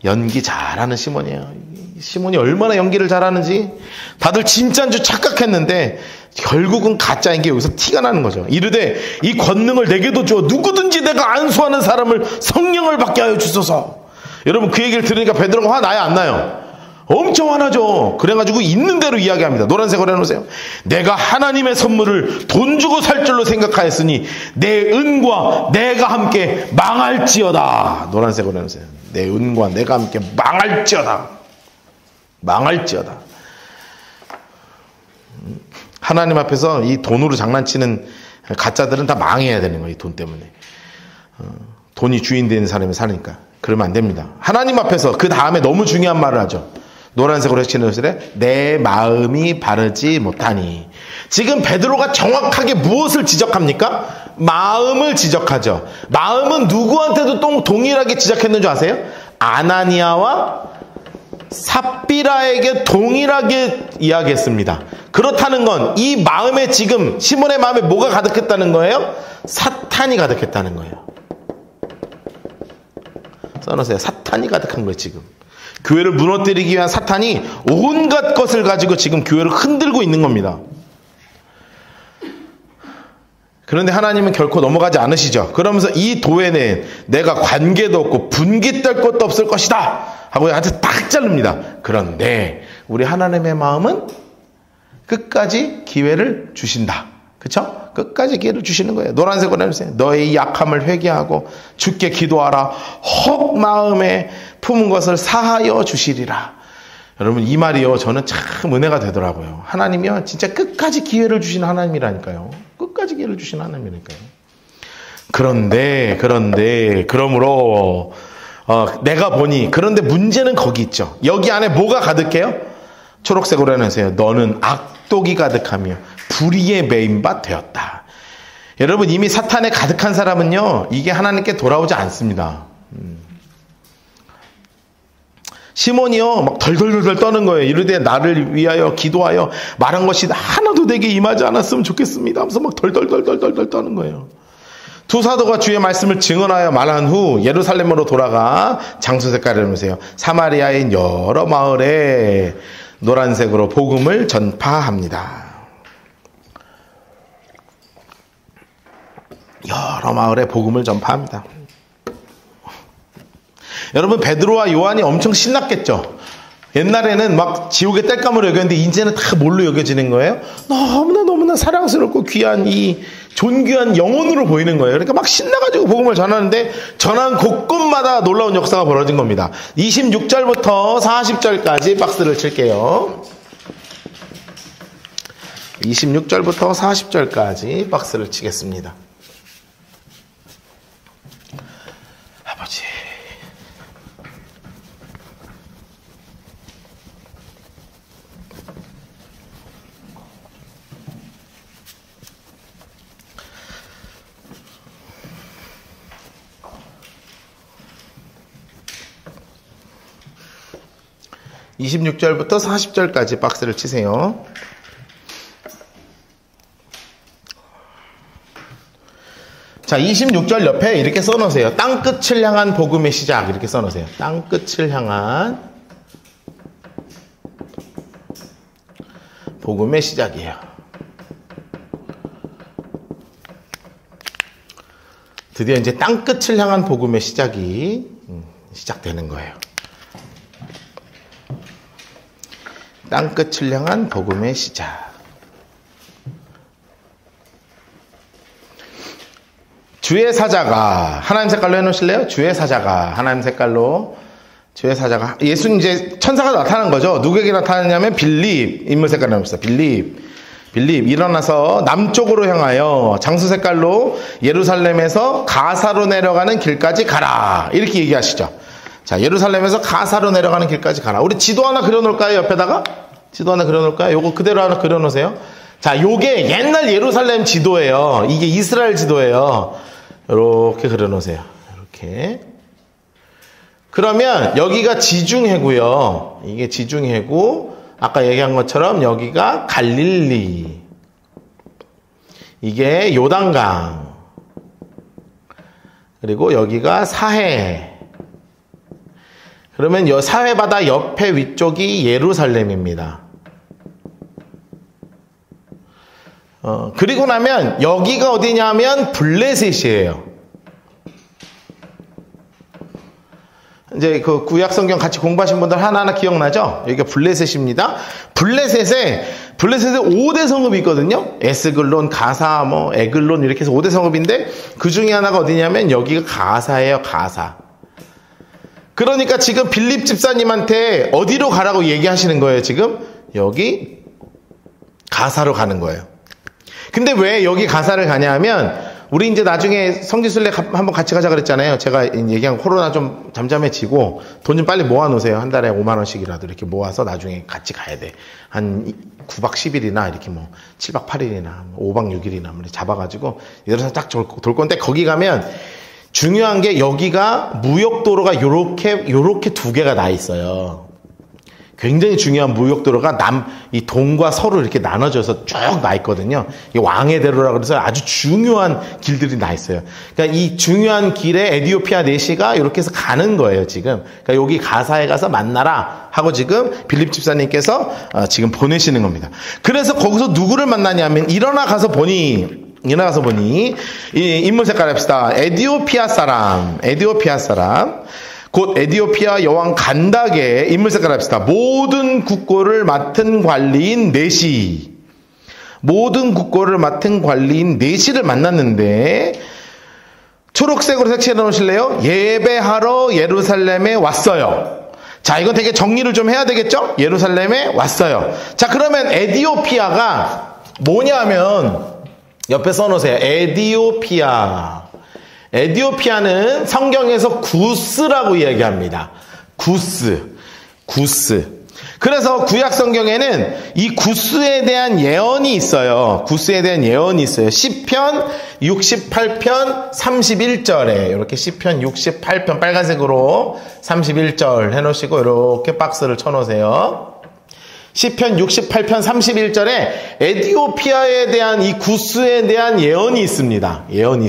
연기 잘하는 시몬이에요. 시몬이 얼마나 연기를 잘하는지 다들 진짜인 줄 착각했는데 결국은 가짜인 게 여기서 티가 나는 거죠. 이르되 이 권능을 내게도 줘. 누구든지 내가 안수하는 사람을 성령을 받게 하여 주소서. 여러분 그 얘기를 들으니까 베드로가 화나요 안 나요? 엄청 화나죠. 그래가지고 있는 대로 이야기합니다. 노란색으로 해놓으세요. 내가 하나님의 선물을 돈 주고 살 줄로 생각하였으니 내 은과 내가 함께 망할지어다. 노란색으로 해놓으세요. 내 은과 내가 함께 망할지어다. 하나님 앞에서 이 돈으로 장난치는 가짜들은 다 망해야 되는 거예요. 이 돈 때문에. 돈이 주인 되는 사람이 사니까. 그러면 안 됩니다. 하나님 앞에서 그 다음에 너무 중요한 말을 하죠. 노란색으로 해치는 것이래. 내 마음이 바르지 못하니. 지금 베드로가 정확하게 무엇을 지적합니까? 마음을 지적하죠. 마음은 누구한테도 또 동일하게 지적했는 줄 아세요? 아나니아와 삽비라에게 동일하게 이야기했습니다. 그렇다는 건 이 마음에 지금 시몬의 마음에 뭐가 가득했다는 거예요? 사탄이 가득했다는 거예요. 써놓으세요. 사탄이 가득한 거예요. 지금 교회를 무너뜨리기 위한 사탄이 온갖 것을 가지고 지금 교회를 흔들고 있는 겁니다. 그런데 하나님은 결코 넘어가지 않으시죠. 그러면서 이 도에는 내가 관계도 없고 분깃될 것도 없을 것이다 하고 아주 딱 자릅니다. 그런데 우리 하나님의 마음은 끝까지 기회를 주신다. 그렇죠? 끝까지 기회를 주시는 거예요. 노란색으로 해주세요. 너의 약함을 회개하고 주께 기도하라. 혹 마음에 품은 것을 사하여 주시리라. 여러분 이 말이요 저는 참 은혜가 되더라고요. 하나님이요 진짜 끝까지 기회를 주시는 하나님이라니까요. 끝까지 기회를 주시는 하나님이니까요. 그러므로 내가 보니 그런데 문제는 거기 있죠. 여기 안에 뭐가 가득해요? 초록색으로 해놓으세요. 너는 악독이 가득하며 불의에 매인 바 되었다. 여러분 이미 사탄에 가득한 사람은요 이게 하나님께 돌아오지 않습니다. 시몬이요 막 덜덜덜 떠는 거예요. 이르되 나를 위하여 기도하여 말한 것이 하나도 내게 임하지 않았으면 좋겠습니다 하면서 막 덜덜덜 떠는 거예요. 두 사도가 주의 말씀을 증언하여 말한 후 예루살렘으로 돌아가 장수 색깔을 해보세요. 사마리아인 여러 마을에 노란색으로 복음을 전파합니다. 여러 마을에 복음을 전파합니다. 여러분 베드로와 요한이 엄청 신났겠죠. 옛날에는 막 지옥의 땔감으로 여겼는데 이제는 다 뭘로 여겨지는 거예요? 너무나 사랑스럽고 귀한 이 존귀한 영혼으로 보이는 거예요. 그러니까 막 신나가지고 복음을 전하는데 전한 곳곳마다 놀라운 역사가 벌어진 겁니다. 26절부터 40절까지 박스를 칠게요. 26절부터 40절까지 박스를 치겠습니다. 아버지 26절부터 40절까지 박스를 치세요. 자, 26절 옆에 이렇게 써놓으세요. 땅끝을 향한 복음의 시작 이렇게 써놓으세요. 땅끝을 향한 복음의 시작이에요. 드디어 이제 땅끝을 향한 복음의 시작이 시작되는 거예요. 땅끝을 향한 복음의 시작. 주의 사자가 하나님 색깔로 해놓으실래요? 주의 사자가 하나님 색깔로 주의 사자가 예수님 이제 천사가 나타난 거죠. 누구에게 나타났냐면 빌립 인물 색깔로 해놓읍시다. 빌립 일어나서 남쪽으로 향하여 장수 색깔로 예루살렘에서 가사로 내려가는 길까지 가라 이렇게 얘기하시죠. 자, 예루살렘에서 가사로 내려가는 길까지 가라. 우리 지도 하나 그려놓을까요? 옆에다가? 지도 하나 그려놓을까요? 요거 그대로 하나 그려놓으세요. 자, 요게 옛날 예루살렘 지도예요. 이게 이스라엘 지도예요. 이렇게 그려놓으세요. 이렇게. 그러면 여기가 지중해고요. 이게 지중해고, 아까 얘기한 것처럼 여기가 갈릴리. 이게 요단강. 그리고 여기가 사해. 그러면 요 사해바다 옆에 위쪽이 예루살렘입니다. 그리고 나면 여기가 어디냐면 블레셋이에요. 이제 그 구약 성경 같이 공부하신 분들 하나하나 기억나죠? 여기가 블레셋입니다. 블레셋에 5대 성읍이 있거든요. 에스글론, 가사, 에글론 이렇게 해서 5대 성읍인데 그 중에 하나가 어디냐면 여기가 가사예요. 가사. 그러니까 지금 빌립 집사님한테 어디로 가라고 얘기하시는 거예요, 지금? 여기 가사로 가는 거예요. 근데 왜 여기 가사를 가냐 하면 우리 이제 나중에 성지순례 한번 같이 가자 그랬잖아요. 제가 얘기한 코로나 좀 잠잠해지고 돈 좀 빨리 모아놓으세요. 한 달에 5만 원씩이라도 이렇게 모아서 나중에 같이 가야 돼. 한 9박 10일이나 이렇게 뭐 7박 8일이나 5박 6일이나 잡아가지고 이래서 딱 돌 건데, 거기 가면 중요한 게 여기가 무역도로가 요렇게 두 개가 나 있어요. 굉장히 중요한 무역도로가 이 동과 서로 이렇게 나눠져서 쭉 나 있거든요. 이 왕의 대로라 그래서 아주 중요한 길들이 나 있어요. 그러니까 이 중요한 길에 에디오피아 내시가 이렇게 해서 가는 거예요, 지금. 그러니까 여기 가사에 가서 만나라 하고 지금 빌립 집사님께서 지금 보내시는 겁니다. 그래서 거기서 누구를 만나냐면, 일어나 가서 보니 이 인물 색깔 합시다. 에디오피아 사람 곧 에디오피아 여왕 간닥의 인물 색깔 합시다. 모든 국고를 맡은 관리인 네시를 만났는데, 초록색으로 색칠해 놓으실래요? 예배하러 예루살렘에 왔어요. 자, 이건 되게 정리를 좀 해야 되겠죠? 예루살렘에 왔어요. 자, 그러면 에디오피아가 뭐냐면, 옆에 써놓으세요. 에디오피아는 성경에서 구스라고 이야기합니다. 구스. 그래서 구약 성경에는 이 구스에 대한 예언이 있어요. 시편 68편 31절에 이렇게 시편 68편 빨간색으로 31절 해놓으시고 이렇게 박스를 쳐놓으세요. 시편 68편 31절에 에디오피아에 대한 이 구스에 대한 예언이 있습니다. 예언이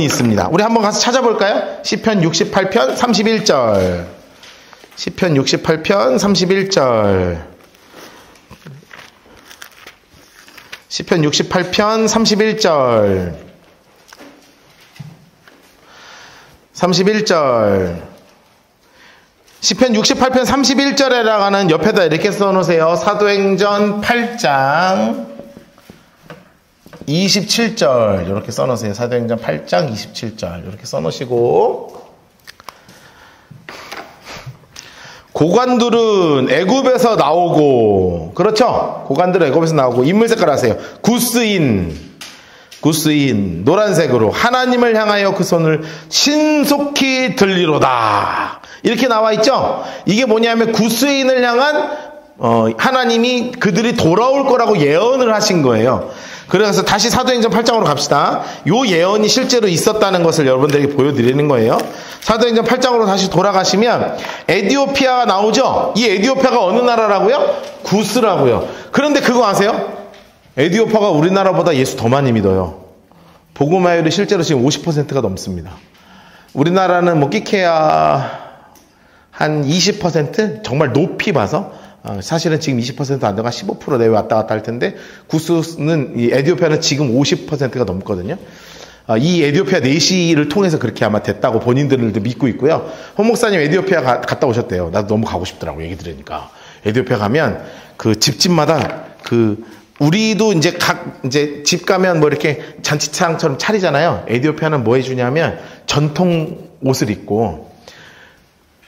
있습니다. 우리 한번 가서 찾아볼까요? 시편 68편 31절. 시편 68편 31절. 시편 68편 31절. 31절. 시편 68편 31절에라가는 옆에다 이렇게 써놓으세요. 사도행전 8장 27절 이렇게 써놓으세요. 사도행전 8장 27절 이렇게 써놓으시고, 고관들은 애굽에서 나오고, 그렇죠? 고관들은 애굽에서 나오고, 인물 색깔 하세요. 구스인 노란색으로 하나님을 향하여 그 손을 신속히 들리로다 이렇게 나와 있죠? 이게 뭐냐면 구스인을 향한 하나님이 그들이 돌아올 거라고 예언을 하신 거예요. 그래서 다시 사도행전 8장으로 갑시다. 요 예언이 실제로 있었다는 것을 여러분들에게 보여드리는 거예요. 사도행전 8장으로 다시 돌아가시면 에디오피아가 나오죠? 이 에디오피아가 어느 나라라고요? 구스라고요. 그런데 그거 아세요? 에디오피아가 우리나라보다 예수 더 많이 믿어요. 복음화율이 실제로 지금 50%가 넘습니다. 우리나라는 뭐 끼케야 한 20%? 정말 높이 봐서 사실은 지금 20% 안 되고 15% 내외 왔다 갔다 할 텐데, 구스는 이 에디오피아는 지금 50%가 넘거든요. 이 에디오피아 내시를 통해서 그렇게 아마 됐다고 본인들도 믿고 있고요. 홍 목사님 에디오피아 갔다 오셨대요. 나도 너무 가고 싶더라고, 얘기 들으니까. 에디오피아 가면 그 집집마다 우리도 이제 집 가면 뭐 이렇게 잔치상처럼 차리잖아요. 에디오피아는 뭐 해주냐면 전통 옷을 입고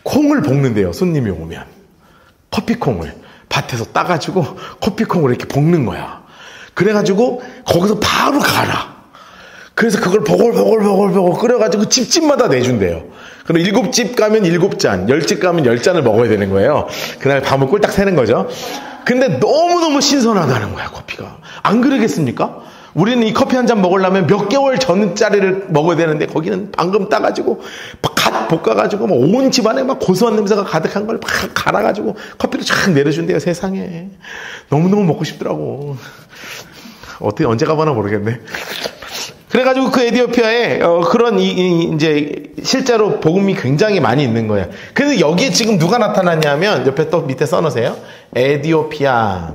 콩을 볶는데요. 손님이 오면 커피콩을 밭에서 따가지고 커피콩을 이렇게 볶는 거야. 그래가지고 거기서 바로 갈아. 그래서 그걸 보글보글 끓여가지고 집집마다 내준대요. 그럼 7집 가면 7잔, 10집 가면 10잔을 먹어야 되는 거예요. 그날 밤을 꼴딱 새는 거죠. 근데 너무너무 신선하다는 거야, 커피가. 안 그러겠습니까? 우리는 이 커피 한 잔 먹으려면 몇 개월 전짜리를 먹어야 되는데, 거기는 방금 따가지고 갓 볶아가지고 온 집안에 막 고소한 냄새가 가득한 걸 막 갈아가지고 커피를 쫙 내려준대요. 세상에 너무너무 먹고 싶더라고. 어떻게 언제 가봐나 모르겠네. 그래가지고 그 에디오피아에 그런 이제 실제로 복음이 굉장히 많이 있는 거예요. 근데 여기에 지금 누가 나타났냐면, 옆에 또 밑에 써놓으세요. 에디오피아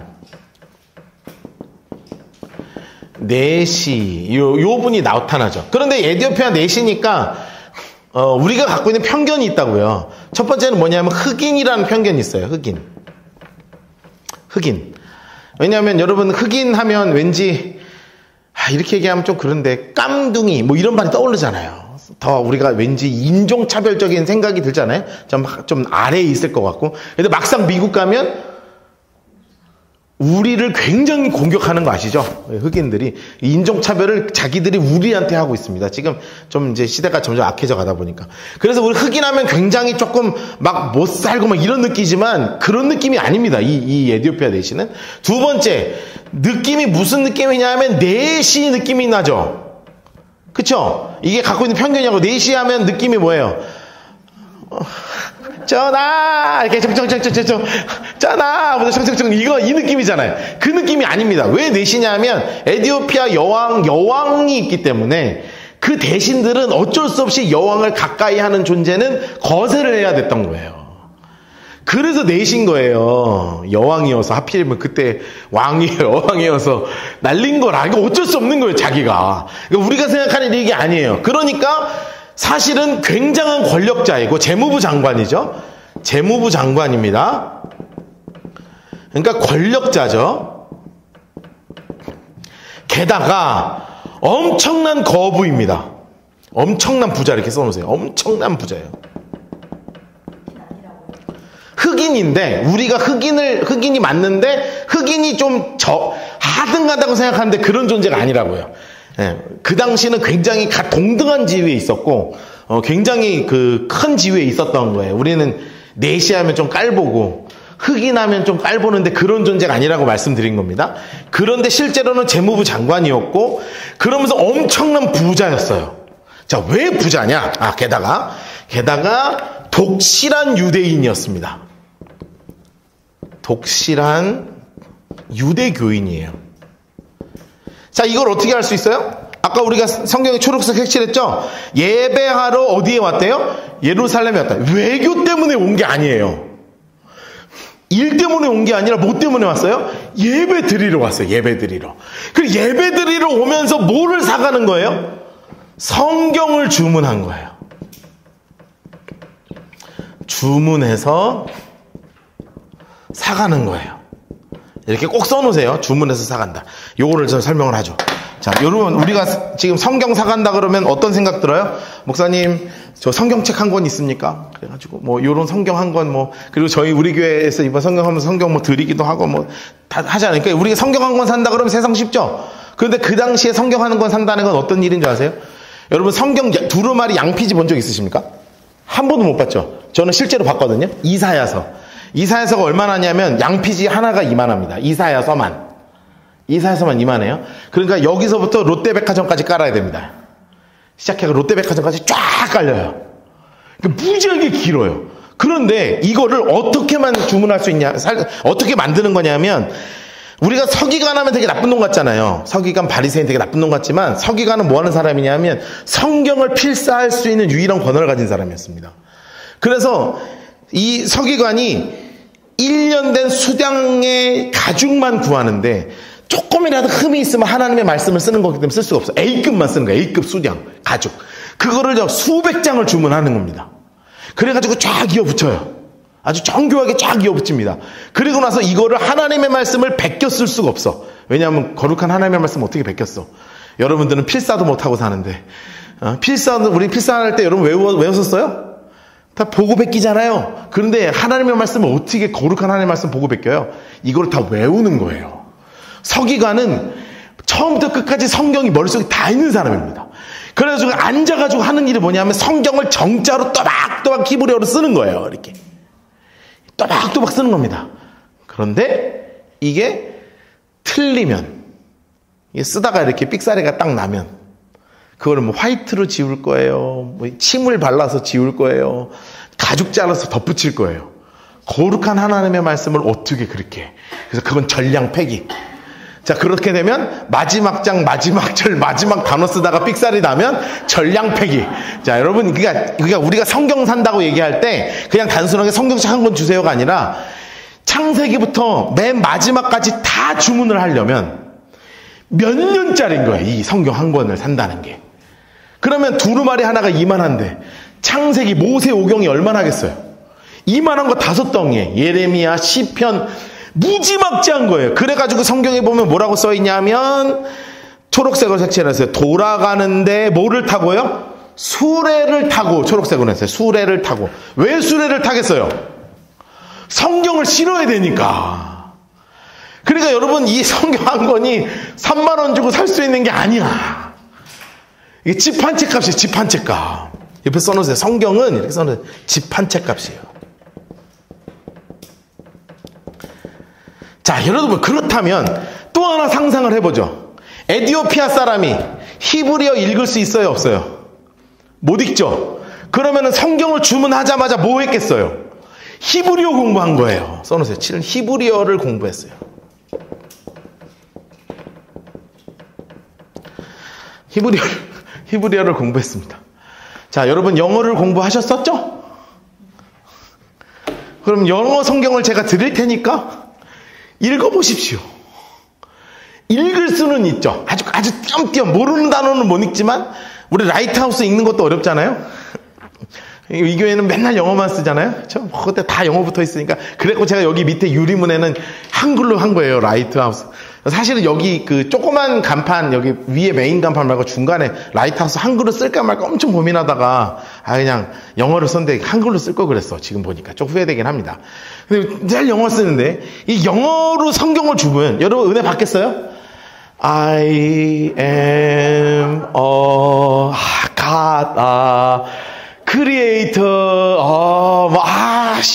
내시 요 분이 나타나죠. 그런데 에디오피아 내시니까 우리가 갖고 있는 편견이 있다고요. 첫 번째는 뭐냐면 흑인이라는 편견이 있어요. 흑인. 왜냐하면 여러분, 흑인 하면 왠지 이렇게 얘기하면 좀 그런데 깜둥이 뭐 이런 말이 떠오르잖아요. 더 우리가 왠지 인종차별적인 생각이 들잖아요. 좀 아래에 있을 것 같고. 근데 막상 미국 가면 우리를 굉장히 공격하는 거 아시죠? 흑인들이 인종차별을 자기들이 우리한테 하고 있습니다. 지금 좀 이제 시대가 점점 악해져 가다 보니까. 그래서 우리 흑인하면 굉장히 조금 막 못 살고 막 이런 느끼지만 그런 느낌이 아닙니다. 이 에티오피아 내시는. 두 번째, 느낌이 무슨 느낌이냐면 내시 느낌이 나죠. 그쵸? 이게 갖고 있는 편견이라고. 내시 하면 느낌이 뭐예요? 전하 이렇게 정정정정정 전하 정정정 이 느낌이잖아요. 그 느낌이 아닙니다. 왜 내시냐면 에티오피아 여왕이 있기 때문에 그 대신들은 어쩔 수 없이 여왕을 가까이 하는 존재는 거세를 해야 됐던 거예요. 그래서 내신 거예요. 여왕이어서 하필이면 그때 여왕이어서 날린 거라. 이거 어쩔 수 없는 거예요. 자기가. 우리가 생각하는 일이 아니에요. 그러니까 사실은 굉장한 권력자이고 재무부 장관이죠. 재무부 장관입니다. 그러니까 권력자죠. 게다가 엄청난 거부입니다. 엄청난 부자 이렇게 써놓으세요. 엄청난 부자예요. 흑인인데 우리가 흑인이 맞는데 흑인이 좀 하등하다고 생각하는데 그런 존재가 아니라고요. 예, 그 당시는 굉장히 동등한 지위에 있었고 굉장히 그 큰 지위에 있었던 거예요. 우리는 내시하면 좀 깔보고 흑인하면 좀 깔보는데 그런 존재가 아니라고 말씀드린 겁니다. 그런데 실제로는 재무부 장관이었고 그러면서 엄청난 부자였어요. 자, 왜 부자냐? 게다가 독실한 유대인이었습니다. 독실한 유대교인이에요. 자, 이걸 어떻게 할 수 있어요? 아까 우리가 성경에 초록색 색칠했죠? 예배하러 어디에 왔대요? 예루살렘에 왔다. 외교 때문에 온 게 아니에요. 일 때문에 온 게 아니라 뭐 때문에 왔어요? 예배 드리러 왔어요. 예배 드리러. 그 예배 드리러 오면서 뭐를 사가는 거예요? 성경을 주문한 거예요. 주문해서 사가는 거예요. 이렇게 꼭 써놓으세요. 주문해서 사간다. 요거를 좀 설명을 하죠. 자, 여러분, 우리가 지금 성경 사간다 그러면 어떤 생각 들어요? 목사님, 저 성경책 한 권 있습니까? 그래가지고, 요런 성경 한 권, 그리고 우리 교회에서 이번 성경 하면서 성경 드리기도 하고, 다 하지 않으니까, 우리가 성경 한 권 산다 그러면 세상 쉽죠? 그런데 그 당시에 성경 한 권 산다는 건 어떤 일인 줄 아세요? 여러분, 성경 두루마리 양피지 본 적 있으십니까? 한 번도 못 봤죠? 저는 실제로 봤거든요? 이사야서가 얼마나 하냐면 양피지 하나가 이만합니다. 이사야서만 이만해요. 그러니까 여기서부터 롯데백화점까지 깔아야 됩니다. 시작해서 롯데백화점까지 쫙 깔려요. 그러니까 무지하게 길어요. 그런데 이거를 어떻게만 주문할 수 있냐, 어떻게 만드는 거냐면 우리가 서기관 하면 되게 나쁜 놈 같잖아요. 서기관 바리새인 되게 나쁜 놈 같지만 서기관은 뭐 하는 사람이냐면 성경을 필사할 수 있는 유일한 권한을 가진 사람이었습니다. 그래서 이 서기관이 1년 된 수량의 가죽만 구하는데 조금이라도 흠이 있으면 하나님의 말씀을 쓰는 거기 때문에 쓸 수가 없어요. A급만 쓰는 거예요. A급 수량, 가죽. 그거를 수백 장을 주문하는 겁니다. 그래가지고 쫙 이어붙여요. 아주 정교하게 쫙 이어붙입니다. 그리고 나서 이거를 하나님의 말씀을 베껴 쓸 수가 없어. 왜냐하면 거룩한 하나님의 말씀을 어떻게 베꼈어? 여러분들은 필사도 못하고 사는데 우리 필사할 때 여러분 외웠었어요? 다 보고 베끼잖아요. 그런데 하나님의 말씀을 어떻게 거룩한 하나님의 말씀 보고 베껴요? 이걸 다 외우는 거예요. 서기관은 처음부터 끝까지 성경이 머릿속에 다 있는 사람입니다. 그래가지고 앉아가지고 하는 일이 뭐냐면 성경을 정자로 또박또박 키브리어로 쓰는 거예요. 이렇게 또박또박 쓰는 겁니다. 그런데 이게 틀리면, 이게 쓰다가 이렇게 삑사리가 딱 나면 그거를 화이트로 지울 거예요. 침을 발라서 지울 거예요. 가죽 잘라서 덧붙일 거예요. 거룩한 하나님의 말씀을 어떻게 그렇게. 그래서 그건 전량 폐기. 자, 그렇게 되면 마지막 장, 마지막 절, 마지막 단어 쓰다가 삑살이 나면 전량 폐기. 자, 여러분, 그러니까 우리가 성경 산다고 얘기할 때 그냥 단순하게 성경책 한 권 주세요가 아니라 창세기부터 맨 마지막까지 다 주문을 하려면 몇 년짜리인 거예요. 이 성경 한 권을 산다는 게. 그러면 두루마리 하나가 이만한데 창세기, 모세, 오경이 얼마나 하겠어요? 이만한 거 5덩이에 예레미야, 시편 무지막지한 거예요. 그래가지고 성경에 보면 뭐라고 써있냐면 초록색으로 색칠했어요. 돌아가는데 뭐를 타고요? 수레를 타고 초록색으로 했어요. 수레를 타고. 왜 수레를 타겠어요? 성경을 실어야 되니까. 그러니까 여러분 이 성경 한 권이 3만 원 주고 살 수 있는 게 아니야. 이게 집 한 채 값이에요. 집 한 채 값. 옆에 써놓으세요. 성경은 이렇게 써놓으세요. 집 한 채 값이에요. 자, 여러분 그렇다면 또 하나 상상을 해보죠. 에티오피아 사람이 히브리어 읽을 수 있어요? 없어요? 못 읽죠? 그러면은 성경을 주문하자마자 뭐 했겠어요? 히브리어 공부한 거예요. 써놓으세요. 히브리어를 공부했어요. 히브리어를 공부했습니다. 자, 여러분 영어를 공부하셨었죠? 그럼 영어 성경을 제가 드릴 테니까 읽어보십시오. 읽을 수는 있죠. 아주 띄엄띄엄 모르는 단어는 못 읽지만 우리 라이트하우스 읽는 것도 어렵잖아요. 이 교회는 맨날 영어만 쓰잖아요. 그렇죠? 그때 다 영어 붙어 있으니까. 그래서 제가 여기 밑에 유리문에는 한글로 한 거예요. 라이트하우스. 사실은 여기 그 조그만 간판, 여기 위에 메인 간판 말고 중간에 라이트하우스 한글로 쓸까 말까 엄청 고민하다가 그냥 영어를 썼는데 한글로 쓸 거 그랬어. 지금 보니까 좀 후회되긴 합니다. 근데 늘 영어 쓰는데 이 영어로 성경을 주면 여러분 은혜 받겠어요? I am a God, creator,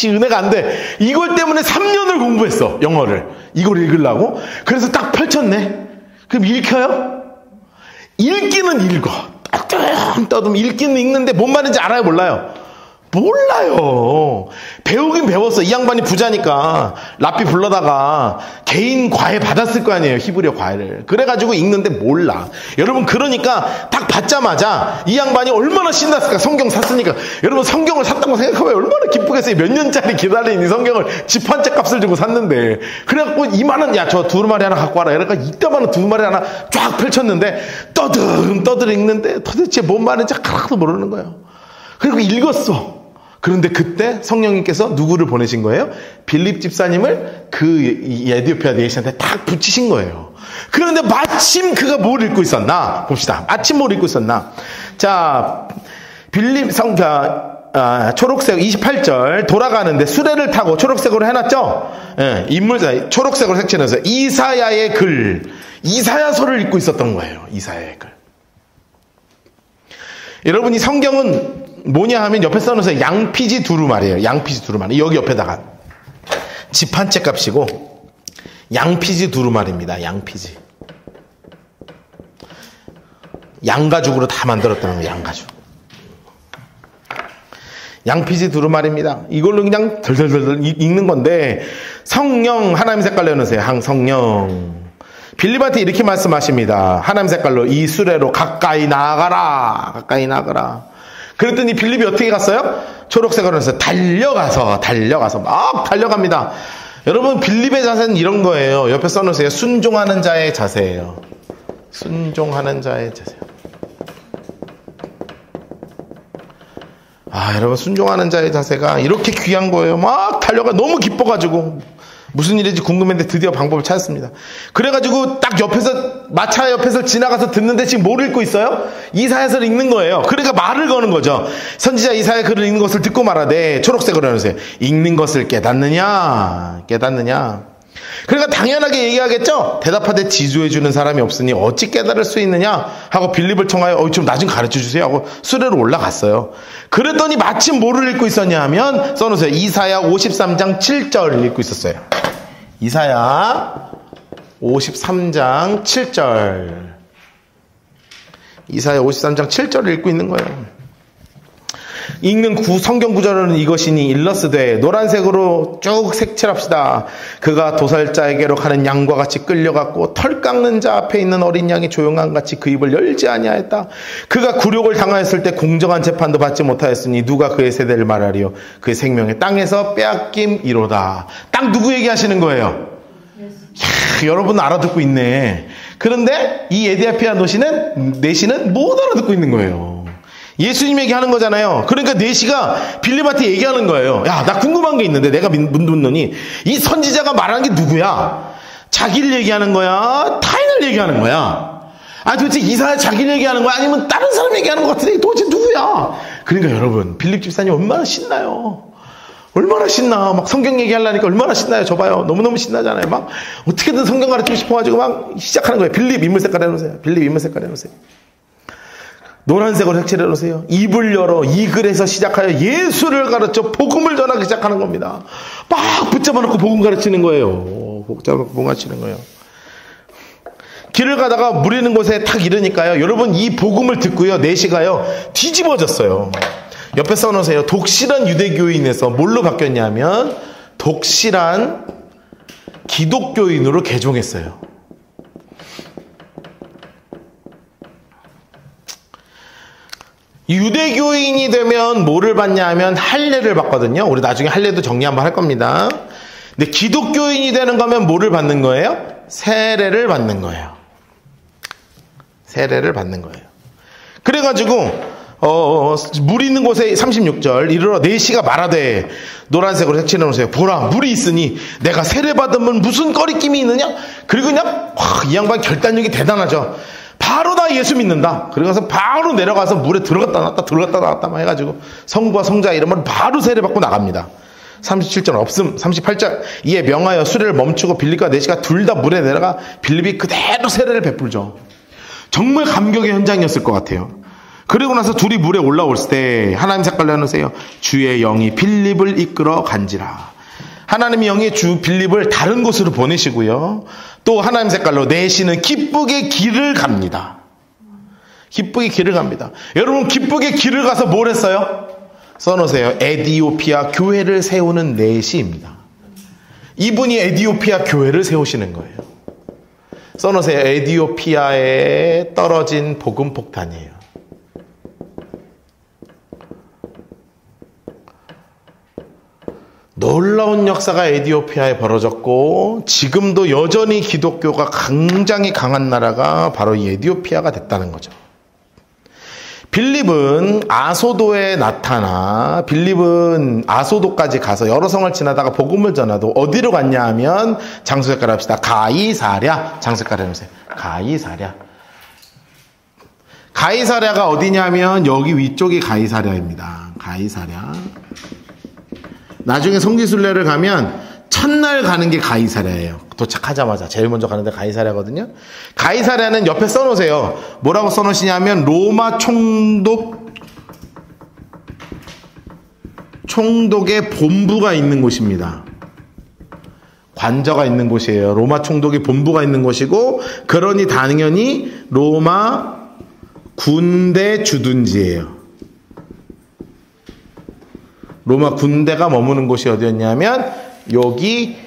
은혜가 안 돼. 이걸 때문에 3년을 공부했어, 영어를. 이걸 읽으려고. 그래서 딱 펼쳤네. 그럼 읽혀요? 읽기는 읽어. 떠듬 읽기는 읽는데 뭔 말인지 알아요, 몰라요? 몰라요. 배우긴 배웠어. 이 양반이 부자니까 랍비 불러다가 개인 과외 받았을 거 아니에요. 히브리어 과외를. 그래가지고 읽는데 몰라. 여러분 그러니까 딱 받자마자 이 양반이 얼마나 신났을까. 성경 샀으니까. 여러분 성경을 샀다고 생각하면 얼마나 기쁘겠어요. 몇 년짜리 기다린 이 성경을 집 한 채 값을 주고 샀는데. 그래갖고 이만한 저 두루마리 하나 갖고 와라. 그러니까 이따만한 두루마리 하나 쫙 펼쳤는데 떠들 읽는데 도대체 뭔 말인지 하나도 모르는 거예요. 그리고 읽었어. 그런데 그때 성령님께서 누구를 보내신 거예요? 빌립 집사님을 그 에티오피아 네이션한테 딱 붙이신 거예요. 그런데 마침 그가 뭘 읽고 있었나? 봅시다. 마침 뭘 읽고 있었나? 자, 빌립 초록색 28절 돌아가는데 수레를 타고 초록색으로 해놨죠? 예, 인물사 초록색으로 색칠해서 이사야의 글, 이사야서를 읽고 있었던 거예요. 이사야의 글. 여러분 이 성경은 뭐냐 하면 옆에 써놓으세요. 양피지 두루마리예요. 양피지 두루마리. 여기 옆에다가 집 한 채 값이고 양피지 두루마리입니다. 양피지. 양가죽으로 다 만들었다는 거예요. 양가죽. 양피지 두루마리입니다. 이걸로 그냥 덜덜덜 읽는 건데 성령 하나님 색깔로 해놓으세요. 성령. 빌립한테 이렇게 말씀하십니다. 하나님 색깔로 이 수레로 가까이 나아가라. 가까이 나아가라. 그랬더니 빌립이 어떻게 갔어요? 초록색으로 해서 달려가서 막 달려갑니다. 여러분 빌립의 자세는 이런 거예요. 옆에 써놓으세요. 순종하는 자의 자세예요. 순종하는 자의 자세. 여러분 순종하는 자의 자세가 이렇게 귀한 거예요. 막 달려가 너무 기뻐가지고 무슨 일인지 궁금했는데 드디어 방법을 찾았습니다. 그래가지고 딱 옆에서 마차 옆에서 지나가서 듣는데 지금 뭘 읽고 있어요? 이사야서를 읽는 거예요. 그러니까 말을 거는 거죠. 선지자 이사야 글을 읽는 것을 듣고 말하되 초록색으로 해놓으세요. 읽는 것을 깨닫느냐? 그러니까 당연하게 얘기하겠죠. 대답하되 지조해주는 사람이 없으니 어찌 깨달을 수 있느냐 하고 빌립을 통하여 좀 나 좀 가르쳐주세요 하고 수레로 올라갔어요. 그랬더니 마침 뭐를 읽고 있었냐 하면 써놓으세요. 이사야 53장 7절을 읽고 있었어요. 이사야 53장 7절. 이사야 53장 7절을 읽고 있는 거예요. 읽는 성경 구절은 이것이니 일러스되 노란색으로 쭉 색칠합시다. 그가 도살자에게로 가는 양과 같이 끌려갔고 털 깎는 자 앞에 있는 어린 양이 조용한 같이 그 입을 열지 아니하였다. 그가 굴욕을 당하였을 때 공정한 재판도 받지 못하였으니 누가 그의 세대를 말하리요. 그의 생명의 땅에서 빼앗김이로다. 딱 누구 얘기하시는 거예요? 여러분 알아듣고 있네. 그런데 이 에티오피아 내시는 못 알아듣고 있는 거예요. 예수님 얘기하는 거잖아요. 그러니까 내시가 빌립한테 얘기하는 거예요. 야, 나 궁금한 게 있는데 내가 묻노니 이 선지자가 말하는 게 누구야? 자기를 얘기하는 거야? 타인을 얘기하는 거야? 도대체 이사야 자기를 얘기하는 거야? 아니면 다른 사람 얘기하는 것 같은데 도대체 누구야? 그러니까 여러분 빌립 집사님 얼마나 신나요. 얼마나 신나. 막 성경 얘기하려니까 얼마나 신나요. 저 봐요. 너무너무 신나잖아요. 막 어떻게든 성경 가르치고 싶어가지고 막 시작하는 거예요. 빌립 인물 색깔 해놓으세요. 빌립 인물 색깔 해놓으세요. 노란색으로 색칠해 놓으세요. 입을 열어 이 글에서 시작하여 예수를 가르쳐 복음을 전하기 시작하는 겁니다. 막 붙잡아 놓고 복음 가르치는 거예요. 붙잡아 놓고 복음 가르치는 거예요. 길을 가다가 물 있는 곳에 탁 이르니까요. 여러분 이 복음을 듣고요. 내시가요. 뒤집어졌어요. 옆에 써놓으세요. 독실한 유대교인에서 뭘로 바뀌었냐면 독실한 기독교인으로 개종했어요. 유대교인이 되면 뭐를 받냐 하면 할례를 받거든요. 우리 나중에 할례도 정리 한번 할 겁니다. 근데 기독교인이 되는 거면 뭐를 받는 거예요? 세례를 받는 거예요. 세례를 받는 거예요. 그래가지고 물 있는 곳에 36절 이르러 내시가 말하되 노란색으로 색칠해 놓으세요. 보라 물이 있으니 내가 세례 받으면 무슨 꺼리낌이 있느냐? 그리고 그냥 이 양반 결단력이 대단하죠. 바로 나 예수 믿는다. 그래서 바로 내려가서 물에 들어갔다 나왔다 들어갔다 나왔다 막 해가지고 성부와 성자 이름을 바로 세례 받고 나갑니다. 37절 없음. 38절 이에 명하여 수레를 멈추고 빌립과 내시가 둘 다 물에 내려가 빌립이 그대로 세례를 베풀죠. 정말 감격의 현장이었을 것 같아요. 그리고 나서 둘이 물에 올라올 때 하나님 색깔로 해놓으세요. 주의 영이 빌립을 이끌어 간지라. 하나님의 영이 주 빌립을 다른 곳으로 보내시고요. 또 하나님 색깔로 내시는 기쁘게 길을 갑니다. 기쁘게 길을 갑니다. 여러분 기쁘게 길을 가서 뭘 했어요? 써놓으세요. 에디오피아 교회를 세우는 내시입니다. 이분이 에디오피아 교회를 세우시는 거예요. 써놓으세요. 에디오피아에 떨어진 복음 폭탄이에요. 놀라운 역사가 에디오피아에 벌어졌고 지금도 여전히 기독교가 굉장히 강한 나라가 바로 이 에디오피아가 됐다는 거죠. 빌립은 아소도에 나타나 빌립은 아소도까지 가서 여러 성을 지나다가 복음을 전하도 어디로 갔냐 하면 장소 색깔 합시다. 가이사랴. 장소 색깔 해보세요. 가이사랴. 가이사랴가 어디냐면 여기 위쪽이 가이사랴입니다. 가이사랴. 나중에 성지순례를 가면 첫날 가는 게 가이사랴예요. 도착하자마자 제일 먼저 가는 데 가이사랴거든요. 가이사랴는 옆에 써놓으세요. 뭐라고 써놓으시냐면 로마 총독의 본부가 있는 곳입니다. 관저가 있는 곳이에요. 로마 총독의 본부가 있는 곳이고 그러니 당연히 로마 군대 주둔지예요. 로마 군대가 머무는 곳이 어디였냐면 여기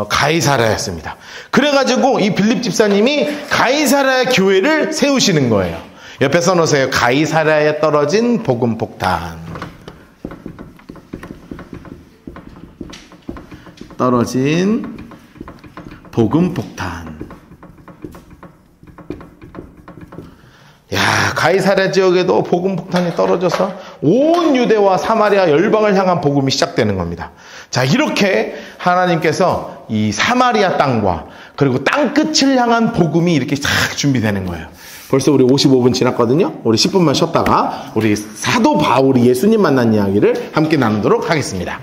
가이사랴였습니다. 그래가지고 이 빌립 집사님이 가이사랴 교회를 세우시는 거예요. 옆에 써놓으세요. 가이사랴에 떨어진 복음 폭탄. 떨어진 복음 폭탄. 야, 가이사랴 지역에도 복음 폭탄이 떨어져서 온 유대와 사마리아 열방을 향한 복음이 시작되는 겁니다. 자, 이렇게 하나님께서 이 사마리아 땅과 그리고 땅끝을 향한 복음이 이렇게 싹 준비되는 거예요. 벌써 우리 55분 지났거든요. 우리 10분만 쉬었다가 우리 사도 바울이 예수님 만난 이야기를 함께 나누도록 하겠습니다.